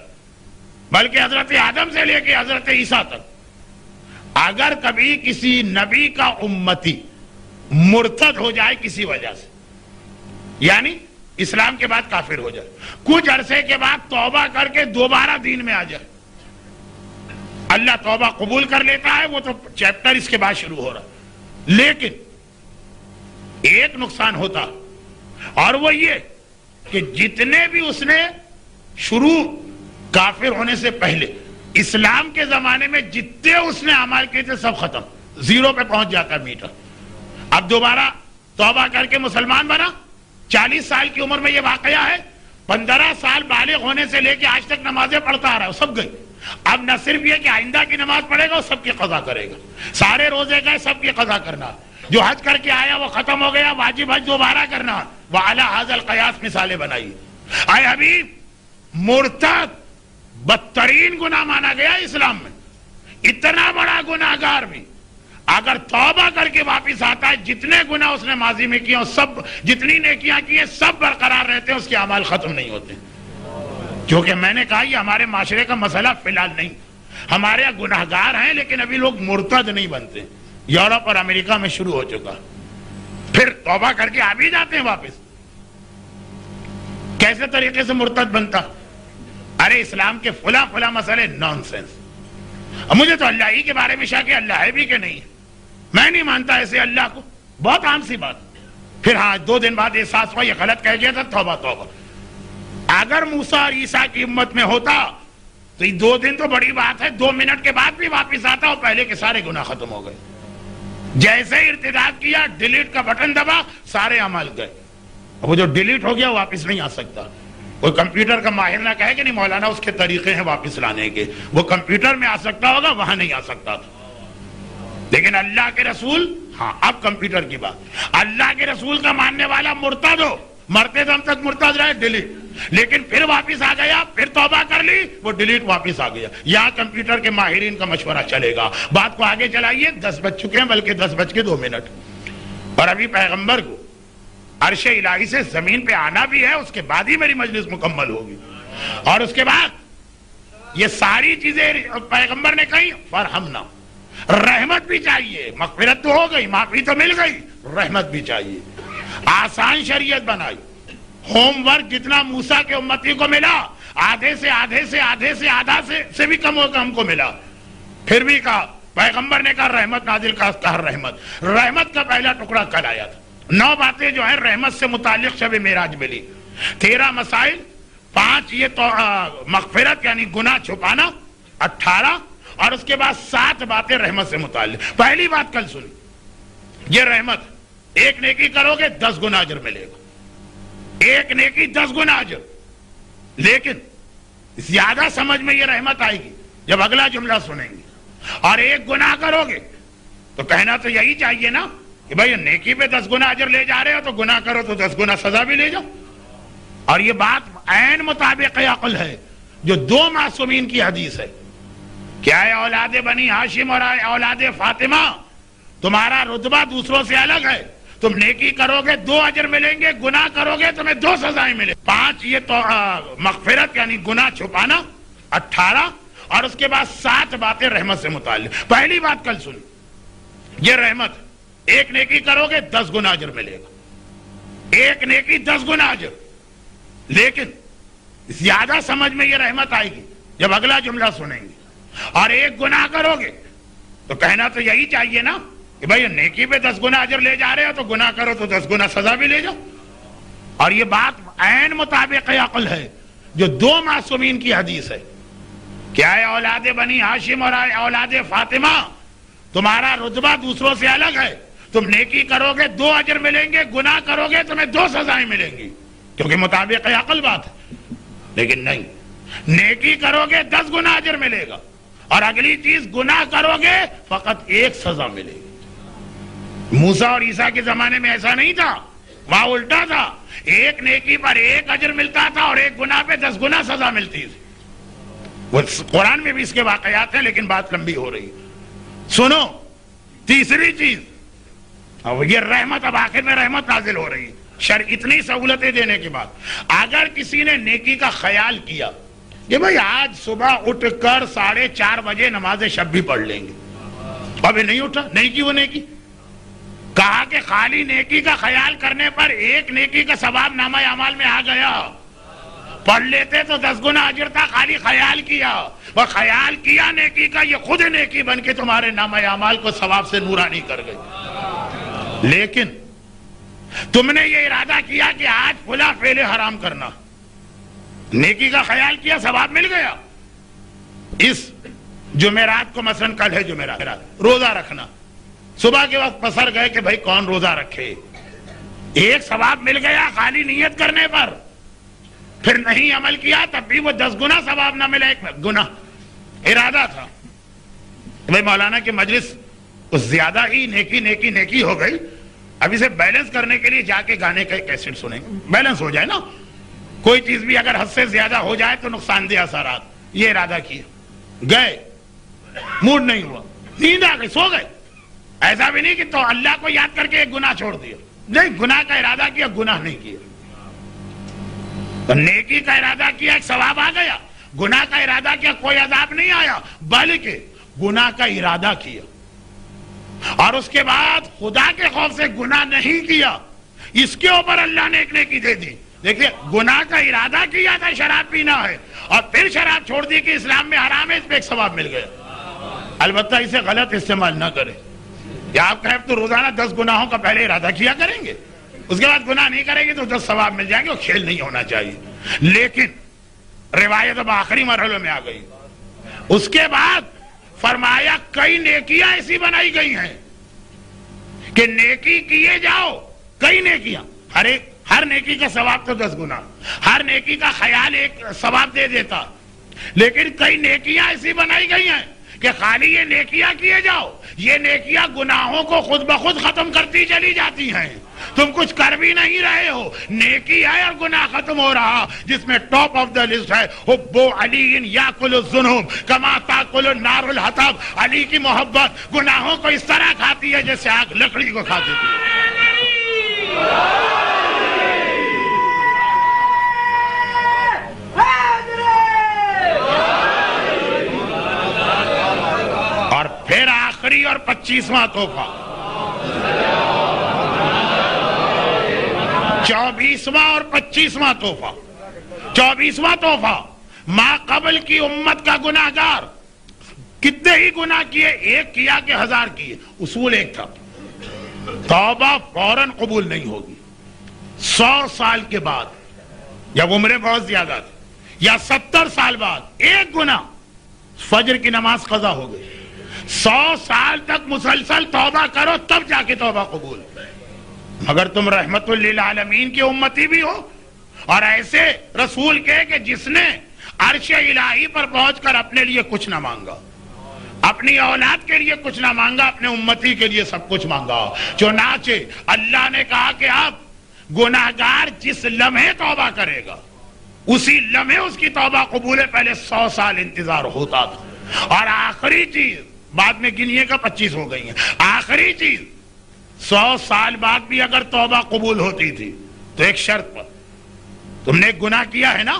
بلکہ حضرت آدم سے لے کے حضرت عیسیٰ تک اگر کبھی کسی نبی کا امتی مرتد ہو جائے کسی وجہ سے، یعنی اسلام کے بعد کافر ہو جائے، کچھ عرصے کے بعد توبہ کر کے دوبارہ دین میں آ جائے، اللہ توبہ قبول کر لیتا ہے. وہ تو چیپٹر اس کے بعد شروع ہو رہا. لیکن ایک نقصان ہوتا، اور وہ یہ کہ جتنے بھی اس نے شروع کافر ہونے سے پہلے اسلام کے زمانے میں جتنے اس نے اعمال کیے تھے سب ختم، 0 پہ پہنچ جاتا میٹر. اب دوبارہ توبہ کر کے مسلمان بنا. 40 سال کی عمر میں یہ واقعہ ہے. 15 سال بالغ ہونے سے لے کے آج تک نمازیں پڑھتا آ رہا ہے، وہ سب گئی. اب نہ صرف یہ کہ آئندہ کی نماز پڑھے گا، وہ سب کی قضا کرے گا. سارے روزے گئے، سب کی قضا کرنا. جو حج کر کے آیا وہ ختم ہو گیا، واجب حج دوبارہ کرنا. وعلی ھذا القیاس مثالیں بنائی. اے حبیب، مرتد بدترین گناہ مانا گیا اسلام میں. اتنا بڑا گناہگار بھی اگر توبہ کر کے واپس آتا ہے، جتنے گناہ اس نے ماضی میں کیے سب، جتنی نیکیاں کی ہیں سب برقرار رہتے ہیں، اس کے اعمال ختم نہیں ہوتے. کیونکہ میں نے کہا یہ ہمارے معاشرے کا مسئلہ فی الحال نہیں. ہمارے یہاں گناہگار ہیں لیکن ابھی لوگ مرتد نہیں بنتے. یورپ اور امریکہ میں شروع ہو چکا. پھر توبہ کر کے آ بھی جاتے ہیں واپس. کیسے طریقے سے مرتد بنتا؟ ارے اسلام کے فلاں مسئلے نان سینس. اب مجھے تو اللہ ہی کے بارے میں شک ہے، اللہ ہے بھی کہ نہیں ہے. میں نہیں مانتا ایسے اللہ کو. بہت عام سی بات. پھر ہاں 2 دن بعد احساس ہوا یہ غلط کہہ گیا تھا، توبہ. اگر موسیٰ اور عیسیٰ کی امت میں ہوتا تو یہ 2 دن تو بڑی بات ہے، 2 منٹ کے بعد بھی واپس آتا اور پہلے کے سارے گناہ ختم ہو گئے. جیسے ہی ارتداد کیا، ڈیلیٹ کا بٹن دبا، سارے عمل گئے. وہ جو ڈیلیٹ ہو گیا واپس نہیں آ سکتا. کوئی کمپیوٹر کا ماہر نہ کہے کہ نہیں مولانا اس کے طریقے ہیں واپس لانے کے. وہ کمپیوٹر میں آ سکتا ہوگا، وہاں نہیں آ سکتا تھا. لیکن اللہ کے رسول، ہاں اب کمپیوٹر کی بات، اللہ کے رسول کا ماننے والا مرتد ہو، مرتے دم تک مرتد رہے، ڈیلیٹ. لیکن پھر واپس آ گیا، پھر توبہ کر لی، وہ ڈیلیٹ واپس آ گیا. یہاں کمپیوٹر کے ماہرین کا مشورہ چلے گا. بات کو آگے چلائیے. 10 بج چکے ہیں، بلکہ 10:02. اور ابھی پیغمبر کو عرش الہی سے زمین پہ آنا بھی ہے، اس کے بعد ہی میری مجلس مکمل ہوگی. اور اس کے بعد یہ ساری چیزیں پیغمبر نے کہیں. فرہمنا، رحمت بھی چاہیے. مغفرت تو ہو گئی، معافی تو مل گئی، رحمت بھی چاہیے. آسان شریعت بنائی. ہوم ورک جتنا موسیٰ کے امتی کو ملا، آدھے سے آدھا سے بھی کم ہوگا ہم کو ملا. پھر بھی کہا، پیغمبر نے کہا رحمت نازل کا رحمت کا پہلا ٹکڑا کل آیا تھا. 9 باتیں جو ہیں رحمت سے متعلق شب معراج ملی. 13 مسائل، 5 یہ تو مغفرت یعنی گناہ چھپانا، 18 اور اس کے بعد 7 باتیں رحمت سے متعلق. پہلی بات کل سنی، یہ رحمت. 1 نیکی کرو گے 10 گنا اجر ملے گا. 1 نیکی 10 گنا اجر. لیکن زیادہ سمجھ میں یہ رحمت آئے گی جب اگلا جملہ سنیں گے. اور 1 گناہ کرو گے تو کہنا تو یہی چاہیے نا کہ بھائی نیکی پہ 10 گنا اجر لے جا رہے ہو تو گناہ کرو تو 10 گنا سزا بھی لے جاؤ. اور یہ بات عین مطابق عقل ہے جو 2 معصومین کی حدیث ہے. کیا ہے اولاد بنی ہاشم اور اولاد فاطمہ، تمہارا رتبہ دوسروں سے الگ ہے. تم نیکی کرو گے 2 اجر ملیں گے، گناہ کرو گے تمہیں 2 سزائیں ملیں. 5 یہ تو مغفرت یعنی گناہ چھپانا، 18 اور اس کے بعد 7 باتیں رحمت سے متعلق. پہلی بات کل سنی، یہ رحمت. 1 نیکی کرو گے 10 گنا اجر ملے گا. 1 نیکی 10 گنا اجر. لیکن زیادہ سمجھ میں یہ رحمت آئے گی جب اگلا جملہ سنیں گے. اور 1 گناہ کرو گے تو کہنا تو یہی چاہیے نا کہ بھائی نیکی پہ 10 گنا اجر لے جا رہے ہو تو گناہ کرو تو 10 گنا سزا بھی لے جاؤ. اور یہ بات عین مطابق عقل ہے جو 2 معصومین کی حدیث ہے. کیا ہے اولاد بنی ہاشم اور اولاد فاطمہ تمہارا رتبہ دوسروں سے الگ ہے. تم نیکی کرو گے 2 اجر ملیں گے, گناہ کرو گے تمہیں 2 سزائیں ملیں گی, کیونکہ مطابق عقل بات ہے. لیکن نہیں, نیکی کرو گے 10 گنا اجر ملے گا, اور اگلی چیز گناہ کرو گے فقط 1 سزا ملے گی. موسیٰ اور عیسیٰ کے زمانے میں ایسا نہیں تھا, وہاں الٹا تھا. 1 نیکی پر 1 اجر ملتا تھا اور 1 گناہ پہ 10 گنا سزا ملتی تھی. وہ قرآن میں بھی اس کے واقعات ہیں, لیکن بات لمبی ہو رہی. سنو, تیسری چیز, یہ رحمت, اب آخر میں رحمت نازل ہو رہی ہے شرع اتنی سہولتیں دینے کے بعد. اگر کسی نے نیکی کا خیال کیا کہ بھئی آج صبح اٹھ کر 4:30 بجے نماز شب بھی پڑھ لیں گے, ابھی نہیں اٹھا, نہیں کی وہ نیکی. کہا کہ خالی نیکی کا خیال کرنے پر 1 نیکی کا ثواب نامہ اعمال میں آ گیا, پڑھ لیتے تو 10 گنا اجر تھا. خالی خیال کیا, وہ خیال کیا نیکی کا, یہ خود نیکی بن کے تمہارے نامہ اعمال کو ثواب سے نورانی کر گئی. لیکن تم نے یہ ارادہ کیا کہ آج فلاں فعل حرام کرنا, نیکی کا خیال کیا, ثواب مل گیا. اس جمعرات کو مثلا کل ہے جمعرات, روزہ رکھنا, صبح کے وقت پسر گئے کہ بھائی کون روزہ رکھے, 1 ثواب مل گیا خالی نیت کرنے پر. پھر نہیں عمل کیا تب بھی وہ 10 گنا ثواب نہ ملے, 1 گنا. ارادہ تھا بھائی مولانا کی مجلس اس زیادہ ہی نیکی نیکی نیکی ہو گئی, اب اسے بیلنس کرنے کے لیے جا کے گانے کا کیسٹ سنیں, بیلنس ہو جائے نا. کوئی چیز بھی اگر حد سے زیادہ ہو جائے تو نقصان دہ اثرات. یہ ارادہ کیا, گئے, موڈ نہیں ہوا, نیند آ گئی, سو گئے. ایسا بھی نہیں کہ تو اللہ کو یاد کر کے 1 گناہ چھوڑ دیا, نہیں, گناہ کا ارادہ کیا, گناہ نہیں کیا. تو نیکی کا ارادہ کیا, 1 ثواب آ گیا. گناہ کا ارادہ کیا, کوئی عذاب نہیں آیا, بلکہ گناہ کا ارادہ کیا اور اس کے بعد خدا کے خوف سے گناہ نہیں کیا. اس کے اوپر اللہ نے 1 نیکی دے دی. دیکھیں, گناہ کا ارادہ کیا تھا شراب پینا ہے, اور پھر شراب چھوڑ دی کہ اسلام میں حرام ہے, اس پہ 1 ثواب مل گیا. البتہ اسے غلط استعمال نہ کریں. یا آپ کہیں تو روزانہ 10 گناہوں کا پہلے ارادہ کیا کریں گے, اس کے بعد گناہ نہیں کریں گے تو 10 ثواب مل جائیں گے, اور کھیل نہیں ہونا چاہیے. لیکن روایت اب آخری مرحلے میں آ گئی. اس کے بعد فرمایا کئی نیکیاں ایسی بنائی گئی ہیں کہ نیکی کیے جاؤ, کئی نیکیاں, ہر نیکی کا ثواب تو 10 گنا, ہر نیکی کا خیال 1 ثواب دے دیتا. لیکن کئی نیکیاں ایسی بنائی گئی ہیں کہ خالی یہ نیکیاں کیے جاؤ, یہ نیکیاں گناہوں کو خود بخود ختم کرتی چلی جاتی ہیں. تم کچھ کر بھی نہیں رہے ہو, نیکی ہے اور گناہ ختم ہو رہا. جس میں ٹاپ آف دا لسٹ ہے حب علی یاکل الذنوب کما تاکل النار الحطب. علی کی محبت گناہوں کو اس طرح کھاتی ہے جیسے آگ لکڑی کو کھا دیتی ہے. اور پھر آخری اور 25واں تحفہ, 24واں اور 25واں تحفہ. 24واں تحفہ, ما قبل کی امت کا گناہگار کتنے ہی گناہ کیے, 1 کیا کہ 1000 کیے, اصول 1 تھا, توبہ فوراً قبول نہیں ہوگی. 100 سال کے بعد, جب عمریں بہت زیادہ تھی, یا 70 سال بعد 1 گناہ, فجر کی نماز قضا ہو گئی. 100 سال تک مسلسل توبہ کرو تب جا کے توبہ قبول. مگر تم رحمت للعالمین کی امتی بھی ہو, اور ایسے رسول کے کہ جس نے عرش الہی پر پہنچ کر اپنے لیے کچھ نہ مانگا, اپنی اولاد کے لیے کچھ نہ مانگا, اپنے امتی کے لیے سب کچھ مانگا. چنانچہ اللہ نے کہا کہ اب گناہگار جس لمحے توبہ کرے گا اسی لمحے اس کی توبہ قبول ہے. پہلے 100 سال انتظار ہوتا تھا. اور آخری چیز, بعد میں گنیے کا 25 ہو گئی ہیں, آخری چیز 100 سال بعد بھی اگر توبہ قبول ہوتی تھی تو ایک شرط پر, تم نے ایک گناہ کیا ہے نا,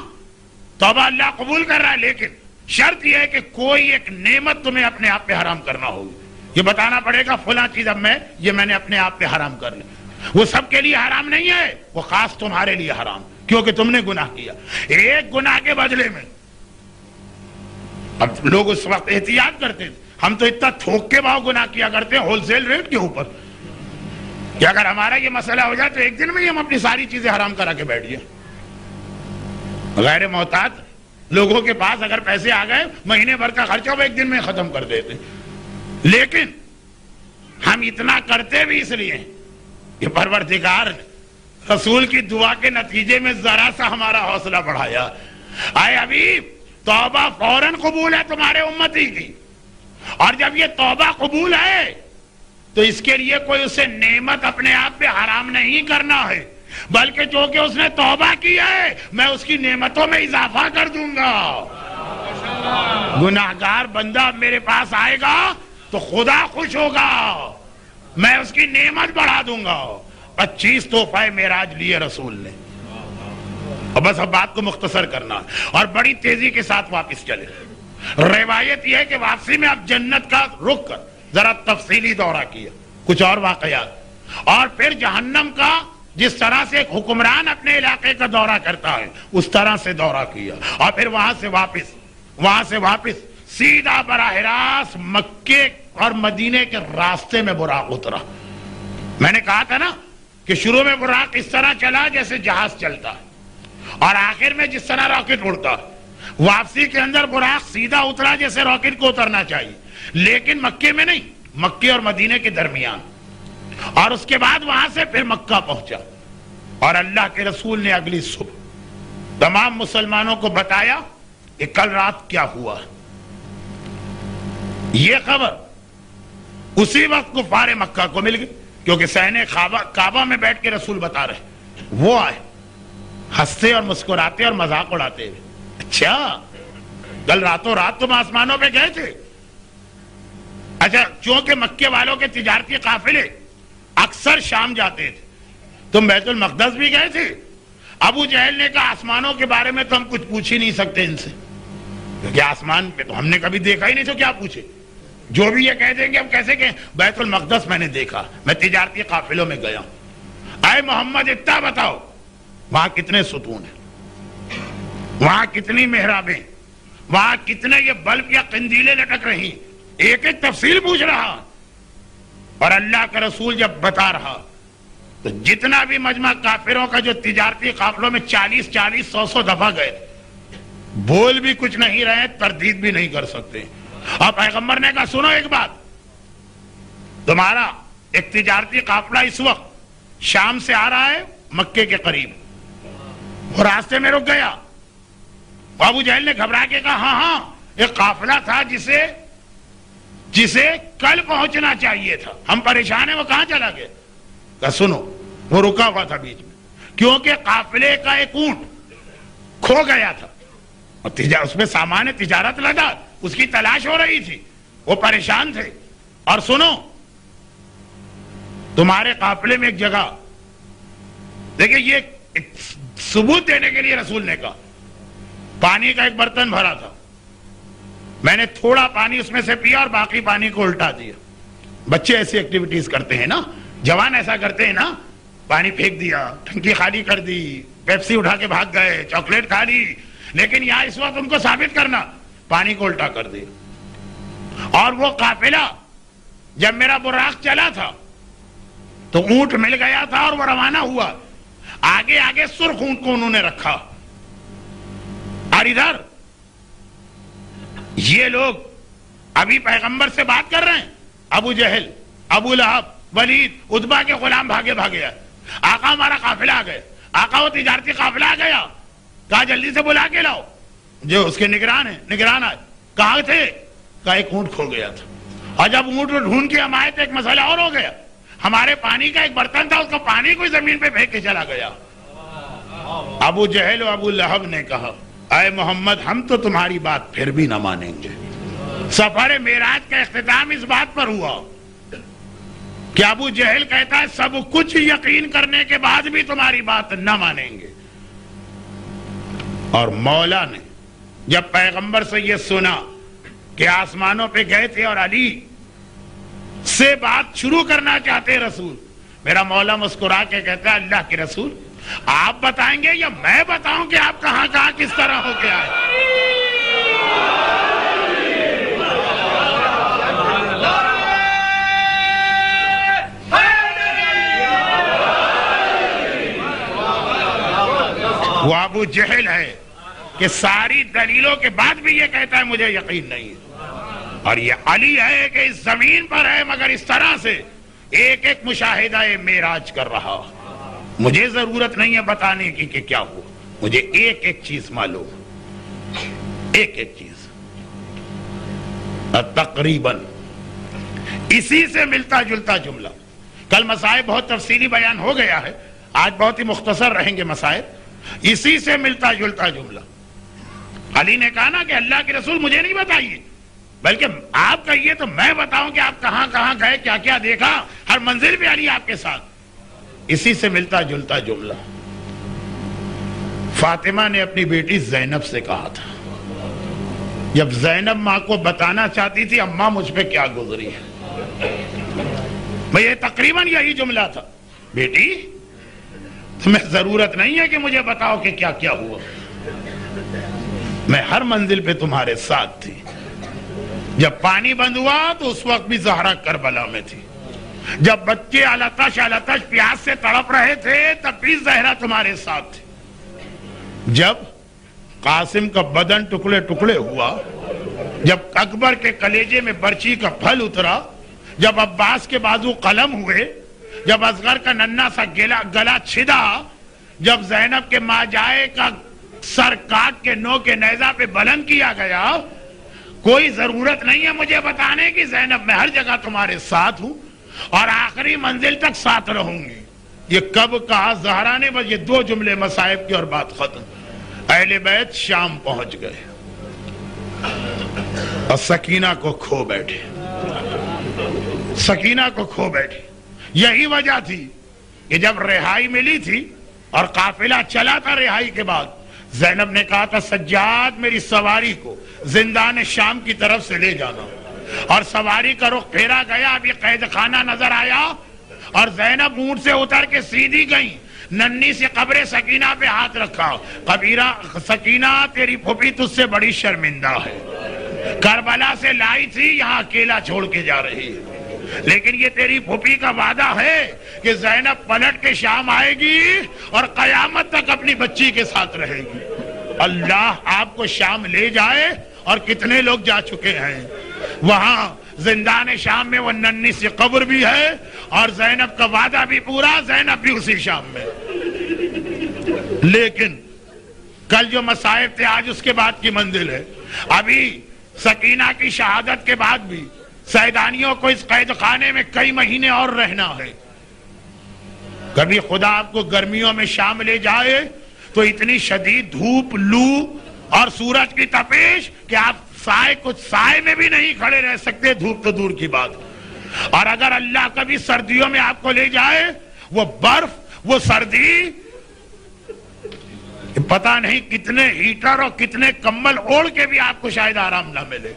توبہ اللہ قبول کر رہا ہے, لیکن شرط یہ ہے کہ کوئی ایک نعمت تمہیں اپنے آپ پہ حرام کرنا ہوگی. یہ بتانا پڑے گا فلاں چیز اب میں نے اپنے آپ پہ حرام کر لی. وہ سب کے لیے حرام نہیں ہے, وہ خاص تمہارے لیے حرام, کیونکہ تم نے گناہ کیا. 1 گناہ کے بدلے میں, اب لوگ اس وقت احتیاط کرتے تھے, ہم تو اتنا تھوک کے بھاؤ گناہ کیا کرتے ہیں ہول سیل ریٹ کے اوپر, کہ اگر ہمارا یہ مسئلہ ہو جائے تو 1 دن میں ہی ہم اپنی ساری چیزیں حرام کرا کے بیٹھ جائیں. غیر محتاط لوگوں کے پاس اگر پیسے آ گئے مہینے بھر کا خرچہ وہ ایک دن میں ختم کر دیتے. لیکن ہم اتنا کرتے بھی اس لیے کہ پروردگار رسول کی دعا کے نتیجے میں ذرا سا ہمارا حوصلہ بڑھایا. اے حبیب توبہ فوراً قبول ہے تمہارے امتی کی, اور جب یہ توبہ قبول ہے تو اس کے لیے کوئی اسے نعمت اپنے آپ پہ حرام نہیں کرنا ہے, بلکہ جو کہ اس نے توبہ کی ہے میں اس کی نعمتوں میں اضافہ کر دوں گا. گناہگار بندہ میرے پاس آئے گا تو خدا خوش ہوگا, میں اس کی نعمت بڑھا دوں گا. 25 تحفہ معراج لیے رسول نے, اور بس اب بات کو مختصر کرنا اور بڑی تیزی کے ساتھ واپس چلے. روایت یہ ہے کہ واپسی میں اب جنت کا رخ کر ذرا تفصیلی دورہ کیا, کچھ اور واقعات, اور پھر جہنم کا جس طرح سے ایک حکمران اپنے علاقے کا دورہ کرتا ہے اس طرح سے دورہ کیا, اور پھر وہاں سے واپس سیدھا براہ راست مکے اور مدینے کے راستے میں براق اترا. میں نے کہا تھا نا کہ شروع میں براق اس طرح چلا جیسے جہاز چلتا ہے, اور آخر میں جس طرح راکٹ اڑتا ہے. واپسی کے اندر براق سیدھا اترا جیسے راکٹ کو اترنا چاہیے, لیکن مکے میں نہیں, مکے اور مدینے کے درمیان, اور اس کے بعد وہاں سے پھر مکہ پہنچا. اور اللہ کے رسول نے اگلی صبح تمام مسلمانوں کو بتایا کہ کل رات کیا ہوا. یہ خبر اسی وقت کفار مکہ کو مل گئی, کیونکہ صحن کعبہ میں بیٹھ کے رسول بتا رہے. وہ آئے ہنستے اور مسکراتے اور مذاق اڑاتے ہوئے, اچھا کل راتوں رات تم آسمانوں پہ گئے تھے؟ اچھا چونکہ مکے والوں کے تجارتی قافلے اکثر شام جاتے تھے, تم بیت المقدس بھی گئے تھے؟ ابو جہل نے کہا آسمانوں کے بارے میں تو ہم کچھ پوچھ ہی نہیں سکتے ان سے, کیونکہ آسمان پہ تو ہم نے کبھی دیکھا ہی نہیں, تو کیا پوچھے. جو بھی یہ کہہ دیں گے ہم کیسے کہیں بیت المقدس میں نے دیکھا, میں تجارتی قافلوں میں گیا. اے محمد اتنا بتاؤ وہاں کتنے ستون ہیں, وہاں کتنی محرابیں, وہاں کتنے یہ بلب یا قندیلیں لٹک رہی, ایک ایک تفصیل پوچھ رہا. اور اللہ کا رسول جب بتا رہا تو جتنا بھی مجمع کافروں کا جو تجارتی قافلوں میں 40 100 دفعہ گئے, بول بھی کچھ نہیں رہے, تردید بھی نہیں کر سکتے. اور پیغمبر نے کہا سنو ایک بات, تمہارا ایک تجارتی قافلہ اس وقت شام سے آ رہا ہے مکے کے قریب, وہ راستے میں رک گیا. ابو جہل نے گھبرا کے کہا ہاں ایک قافلہ تھا جسے کل پہنچنا چاہیے تھا, ہم پریشان ہیں, وہ کہاں چلا گیا؟ کہا سنو وہ رکا ہوا تھا بیچ میں, کیونکہ قافلے کا ایک اونٹ کھو گیا تھا, اور اس میں سامان تجارت لگا, اس کی تلاش ہو رہی تھی, وہ پریشان تھے. اور سنو تمہارے قافلے میں ایک جگہ, دیکھیں یہ ثبوت دینے کے لیے رسول نے کہا, پانی کا ایک برتن بھرا تھا, میں نے تھوڑا پانی اس میں سے پیا اور باقی پانی کو الٹا دیا. بچے ایسی ایکٹیویٹیز کرتے ہیں نا, جوان ایسا کرتے ہیں نا, پانی پھینک دیا, ٹنکی خالی کر دی, پیپسی اٹھا کے بھاگ گئے, چاکلیٹ کھا لی. لیکن یہاں اس وقت ان کو ثابت کرنا, پانی کو الٹا کر دیا. اور وہ قافلہ جب میرا براق چلا تھا تو اونٹ مل گیا تھا اور وہ روانہ ہوا, آگے آگے سرخ اونٹ کو انہوں نے رکھا. اور ادھر یہ لوگ ابھی پیغمبر سے بات کر رہے ہیں, ابو جہل, ابو لہب, ولید, عتبہ کے غلام بھاگے آئے, آقا ہمارا قافلہ آ گئے, آقا وہ تجارتی قافلہ آ گیا, کہا جلدی سے بلا کے لاؤ. جو اس کے نگران ہیں, نگران آئے, کہاں تھے؟ کہا ایک اونٹ کھو گیا تھا, اور جب اونٹ ڈھونڈ کے ہم آئے تو ایک مسئلہ اور ہو گیا, ہمارے پانی کا ایک برتن تھا, اس کو پانی کوئی زمین پہ پھینک کے چلا گیا. ابو جہل و ابو لہب نے کہا اے محمد ہم تو تمہاری بات پھر بھی نہ مانیں گے. سفر معراج کا اختتام اس بات پر ہوا کہ ابو جہل کہتا ہے سب کچھ یقین کرنے کے بعد بھی تمہاری بات نہ مانیں گے. اور مولا نے جب پیغمبر سے یہ سنا کہ آسمانوں پہ گئے تھے اور علی سے بات شروع کرنا چاہتے رسول, میرا مولا مسکرا کے کہتا ہے اللہ کے رسول آپ بتائیں گے یا میں بتاؤں کہ آپ کہاں کہاں کس طرح ہو کے آئے؟ وہ ابو جہل ہے کہ ساری دلیلوں کے بعد بھی یہ کہتا ہے مجھے یقین نہیں ہے. اور یہ علی ہے کہ اس زمین پر ہے مگر اس طرح سے ایک ایک مشاہدہ معراج کر رہا. مجھے ضرورت نہیں ہے بتانے کی کہ کیا ہوا، مجھے ایک ایک چیز معلوم، ایک ایک چیز. تقریباً اسی سے ملتا جلتا جملہ. کل مسائل بہت تفصیلی بیان ہو گیا ہے، آج بہت ہی مختصر رہیں گے مسائل. اسی سے ملتا جلتا جملہ. علی نے کہا نا کہ اللہ کے رسول مجھے نہیں بتائیے، بلکہ آپ کہیے تو میں بتاؤں کہ آپ کہاں کہاں گئے، کیا کیا دیکھا. ہر منزل پہ علی آپ کے ساتھ. اسی سے ملتا جلتا جملہ. فاطمہ نے اپنی بیٹی زینب سے کہا تھا، جب زینب ماں کو بتانا چاہتی تھی اماں مجھ پہ کیا گزری ہے، یہ تقریباً یہی جملہ تھا، بیٹی تمہیں ضرورت نہیں ہے کہ مجھے بتاؤ کہ کیا کیا ہوا، میں ہر منزل پہ تمہارے ساتھ تھی. جب پانی بند ہوا تو اس وقت بھی زہرا کربلا میں تھی. جب بچے علتش پیاس سے تڑپ رہے تھے تب بھی زہرا تمہارے ساتھ تھی. جب قاسم کا بدن ٹکڑے ٹکڑے ہوا، جب اکبر کے کلیجے میں برچی کا پھل اترا، جب عباس کے بازو قلم ہوئے، جب اصغر کا ننھا سا گلا چھدا، جب زینب کے ماجائے کا سر کاٹ کے نو کے نیزہ پہ بلند کیا گیا، کوئی ضرورت نہیں ہے مجھے بتانے کی زینب میں ہر جگہ تمہارے ساتھ ہوں اور آخری منزل تک ساتھ رہوں گی. یہ کب کہا زہرا نے؟ بس یہ دو جملے مصائب کی اور بات ختم. اہل بیت شام پہنچ گئے اور سکینہ کو کھو بیٹھے. سکینہ کو کھو بیٹھے. یہی وجہ تھی کہ جب رہائی ملی تھی اور قافلہ چلا تھا رہائی کے بعد، زینب نے کہا تھا سجاد میری سواری کو زندان شام کی طرف سے لے جانا، اور سواری کا رخ پھیرا گیا. اب یہ قید خانہ نظر آیا اور زینب اونٹ سے اتر کے سیدھی گئی، ننھی سی قبر سکینہ پہ ہاتھ رکھا. کبیرہ سکینہ تیری پھوپھی تجھ سے بڑی شرمندہ ہے، کربلا سے لائی تھی یہاں اکیلا چھوڑ کے جا رہی ہے، لیکن یہ تیری پھوپھی کا وعدہ ہے کہ زینب پلٹ کے شام آئے گی اور قیامت تک اپنی بچی کے ساتھ رہے گی. اللہ آپ کو شام لے جائے. اور کتنے لوگ جا چکے ہیں وہاں زندان شام میں. وہ ننھی سی قبر بھی ہے اور زینب کا وعدہ بھی پورا، زینب بھی اسی شام میں. لیکن کل جو مصائب تھے آج اس کے بعد کی منزل ہے. ابھی سکینہ کی شہادت کے بعد بھی سیدانیوں کو اس قید خانے میں کئی مہینے اور رہنا ہے. کبھی خدا آپ کو گرمیوں میں شام لے جائے تو اتنی شدید دھوپ، لو اور سورج کی تپش کہ آپ کچھ سائے میں بھی نہیں کھڑے رہ سکتے، دھوپ تو دور کی بات. اور اگر اللہ کبھی سردیوں میں آپ کو لے جائے، وہ برف، وہ سردی، پتہ نہیں کتنے ہیٹر اور کتنے کمبل اوڑھ کے بھی آپ کو شاید آرام نہ ملے.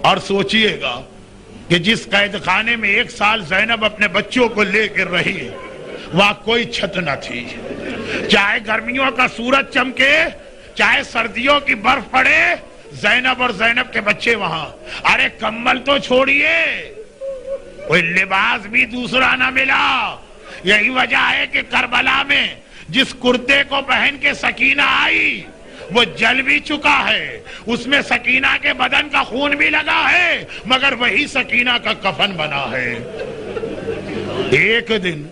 اور سوچئے گا کہ جس قید خانے میں 1 سال زینب اپنے بچوں کو لے کر رہی، وہاں کوئی چھت نہ تھی. چاہے گرمیوں کا سورج چمکے، چاہے سردیوں کی برف پڑے، زینب اور زینب کے بچے وہاں. ارے کمبل تو چھوڑیے، کوئی لباس بھی دوسرا نہ ملا. یہی وجہ ہے کہ کربلا میں جس کرتے کو پہن کے سکینہ آئی وہ جل بھی چکا ہے، اس میں سکینہ کے بدن کا خون بھی لگا ہے، مگر وہی سکینہ کا کفن بنا ہے. ایک دن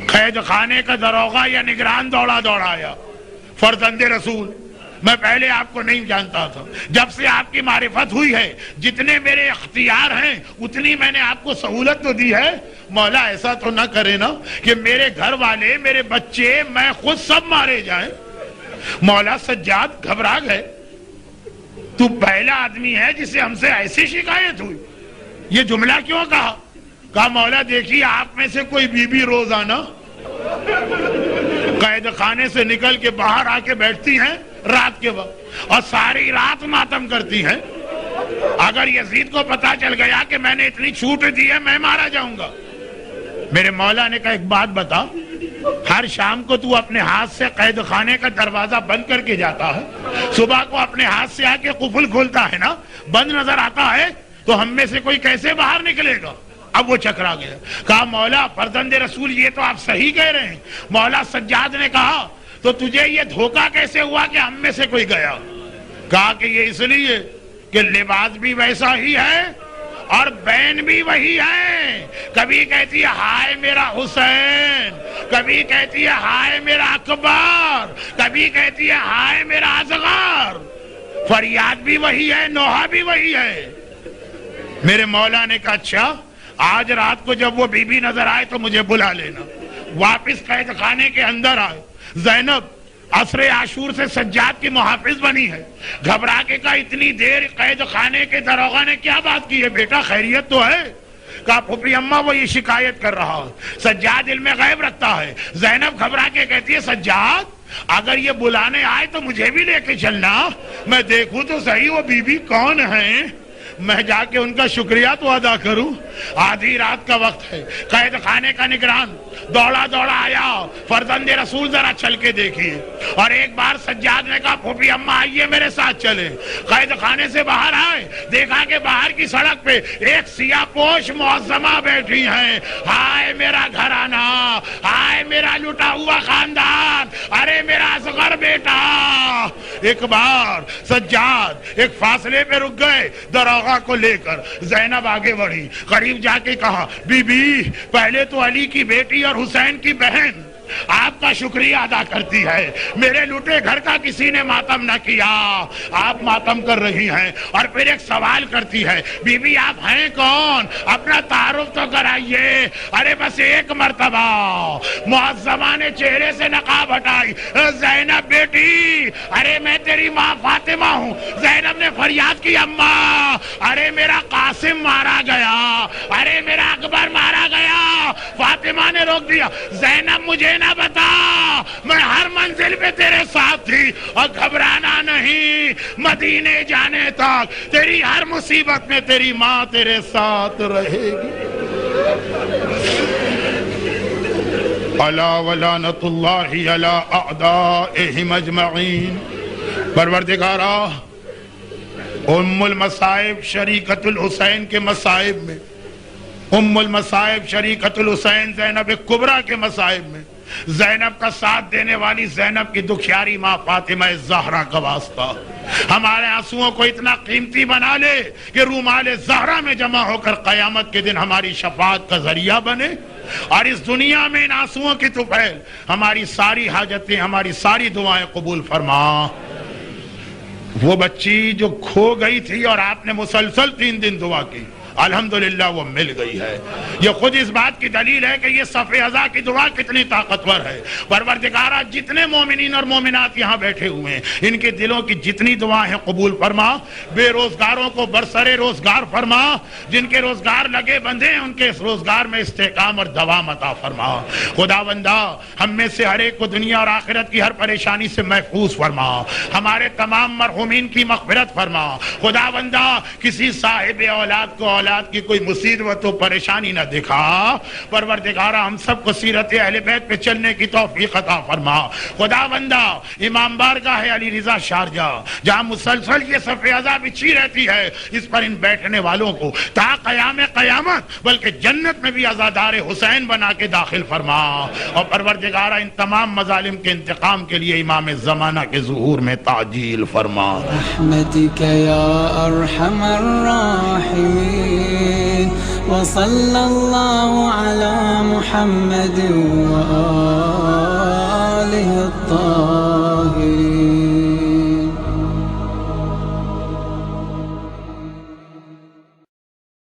قید خانے کا دروغہ یا نگران دوڑا آیا، فرزند رسول، میں پہلے آپ کو نہیں جانتا تھا، جب سے آپ کی معرفت ہوئی ہے جتنے میرے اختیار ہیں اتنی میں نے آپ کو سہولت تو دی ہے. مولا ایسا تو نہ کرے نا کہ میرے گھر والے، میرے بچے، میں خود سب مارے جائیں. مولا سجاد گھبرا گئے. تو پہلا آدمی ہے جسے ہم سے ایسی شکایت ہوئی. یہ جملہ کیوں کہا؟ کہا مولا دیکھیے آپ میں سے کوئی بی بی روزانہ قید خانے سے نکل کے باہر آ کے بیٹھتی ہیں رات کے وقت اور ساری رات ماتم کرتی ہیں. اگر یزید کو پتا چل گیا کہ میں نے اتنی چھوٹ دی ہے میں مارا جاؤں گا. میرے مولا نے کہا ایک بات بتا، ہر شام کو تو اپنے ہاتھ سے قید خانے کا دروازہ بند کر کے جاتا ہے، صبح کو اپنے ہاتھ سے آ کے قفل کھولتا ہے نا، بند نظر آتا ہے، تو ہم میں سے کوئی کیسے باہر نکلے گا؟ اب وہ چکرا گیا. کہا مولا فرزند رسول یہ تو آپ صحیح کہہ رہے ہیں. مولا سجاد نے کہا تو تجھے یہ دھوکہ کیسے ہوا کہ ہم میں سے کوئی گیا؟ کہا کہ یہ اس لیے کہ لباس بھی ویسا ہی ہے اور بین بھی وہی ہے. کبھی کہتی ہے ہائے میرا حسین، کبھی کہتی ہے ہائے میرا اکبر، کبھی کہتی ہے ہائے میرا اصغر. فریاد بھی وہی ہے، نوحہ بھی وہی ہے. میرے مولا نے کہا اچھا آج رات کو جب وہ بی بی نظر آئے تو مجھے بلا لینا. واپس قید خانے کے اندر آئے. زینب عصر عاشور سے سجاد کی محافظ بنی ہے. گھبرا کے کہا اتنی دیر قید خانے کے دروغہ نے کیا بات کی ہے؟ بیٹا خیریت تو ہے؟ کہا پھوپھی اماں وہ یہ شکایت کر رہا ہے، سجاد علم غیب رکھتا ہے. زینب گھبرا کے کہتی ہے سجاد اگر یہ بلانے آئے تو مجھے بھی لے کے چلنا، میں دیکھوں تو صحیح وہ بی بی کون ہیں، میں جا کے ان کا شکریہ تو ادا کروں. آدھی رات کا وقت ہے. قید خانے کا نگران دوڑا دوڑا آیا، فرزند رسول ذرا چل کے دیکھیے. اور ایک بار سجاد نے کہا پھوپھی اماں آئیے میرے ساتھ چلیں. قید خانے سے باہر آئے، دیکھا کہ باہر کی سڑک پہ ایک سیاہ پوش معظمہ بیٹھی ہیں. ہائے میرا گھرانہ، ہائے میرا لٹا ہوا خاندان، ارے میرا اصغر بیٹا. ایک بار سجاد ایک فاصلے پہ رک گئے دروغہ کو لے کر. زینب آگے بڑھی، قریب جا کے کہا بی بی پہلے تو علی کی بیٹی اور حسین کی بہن آپ کا شکریہ ادا کرتی ہے، میرے لوٹے گھر کا کسی نے ماتم نہ کیا، آپ ماتم کر رہی ہیں. اور پھر ایک سوال کرتی ہے بی بی آپ ہیں کون؟ اپنا تعارف تو کرائیے. ارے بس ایک مرتبہ. معظمہ نے چہرے سے نقاب ہٹائی. زینب بیٹی ارے میں تیری ماں فاطمہ ہوں. زینب نے فریاد کی اماں ارے میرا قاسم مارا گیا، ارے میرا اکبر مارا گیا. فاطمہ نے روک دیا. زینب مجھے نہ بتا، میں ہر منزل پہ تیرے ساتھ تھی اور گھبرانا نہیں، مدینے جانے تک تیری ہر مصیبت میں تیری ماں تیرے ساتھ رہے گی. الا ولعنۃ اللہ علی اعدائہم اجمعین. پروردگارا ام المصائب شریکۃ الحسین کے مصائب میں، ام المصائب شریکۃ الحسین زینب کبریٰ کے مصائب میں زینب کا ساتھ دینے والی زینب کی دکھیاری ماں فاطمہ زہرا کا واسطہ ہمارے آنسوؤں کو اتنا قیمتی بنا لے کہ رومال زہرا میں جمع ہو کر قیامت کے دن ہماری شفاعت کا ذریعہ بنے. اور اس دنیا میں ان آنسوؤں کی طفیل ہماری ساری حاجتیں، ہماری ساری دعائیں قبول فرما. وہ بچی جو کھو گئی تھی اور آپ نے مسلسل 3 دن دعا کی، الحمدللہ وہ مل گئی ہے. یہ خود اس بات کی دلیل ہے کہ یہ صف ازا کی دعا کتنی طاقتور ہے. پروردگارہ جتنے مومنین اور مومنات یہاں بیٹھے ہوئے ہیں ان کے دلوں کی جتنی دعائیں قبول فرما. بے روزگاروں کو برسر روزگار فرما، جن کے روزگار لگے بندھے ہیں ان کے اس روزگار میں استحکام اور دوام عطا فرما. خداوندہ ہم میں سے ہر ایک کو دنیا اور آخرت کی ہر پریشانی سے محفوظ فرما. ہمارے تمام مرحومین کی مغفرت فرما. خداوندہ کسی صاحب اولاد کو اولاد کی کوئی مصیبت و پریشانی نہ دکھا. پروردگارہ ہم سب کو سیرت اہل بیت پہ چلنے کی توفیق عطا فرما. خداوندہ امام بارگاہ علی رضا شارجہ جہاں مسلسل یہ صف ازا بچھی رہتی ہے، اس پر ان بیٹھنے والوں کو تا قیام قیامت بلکہ جنت میں بھی عزادار حسین بنا کے داخل فرما. اور پروردگارہ ان تمام مظالم کے انتقام کے لیے امام زمانہ کے ظہور میں تعجیل فرما. رحمتک یا ارحم الراحمین. وصلی اللہ علی محمد و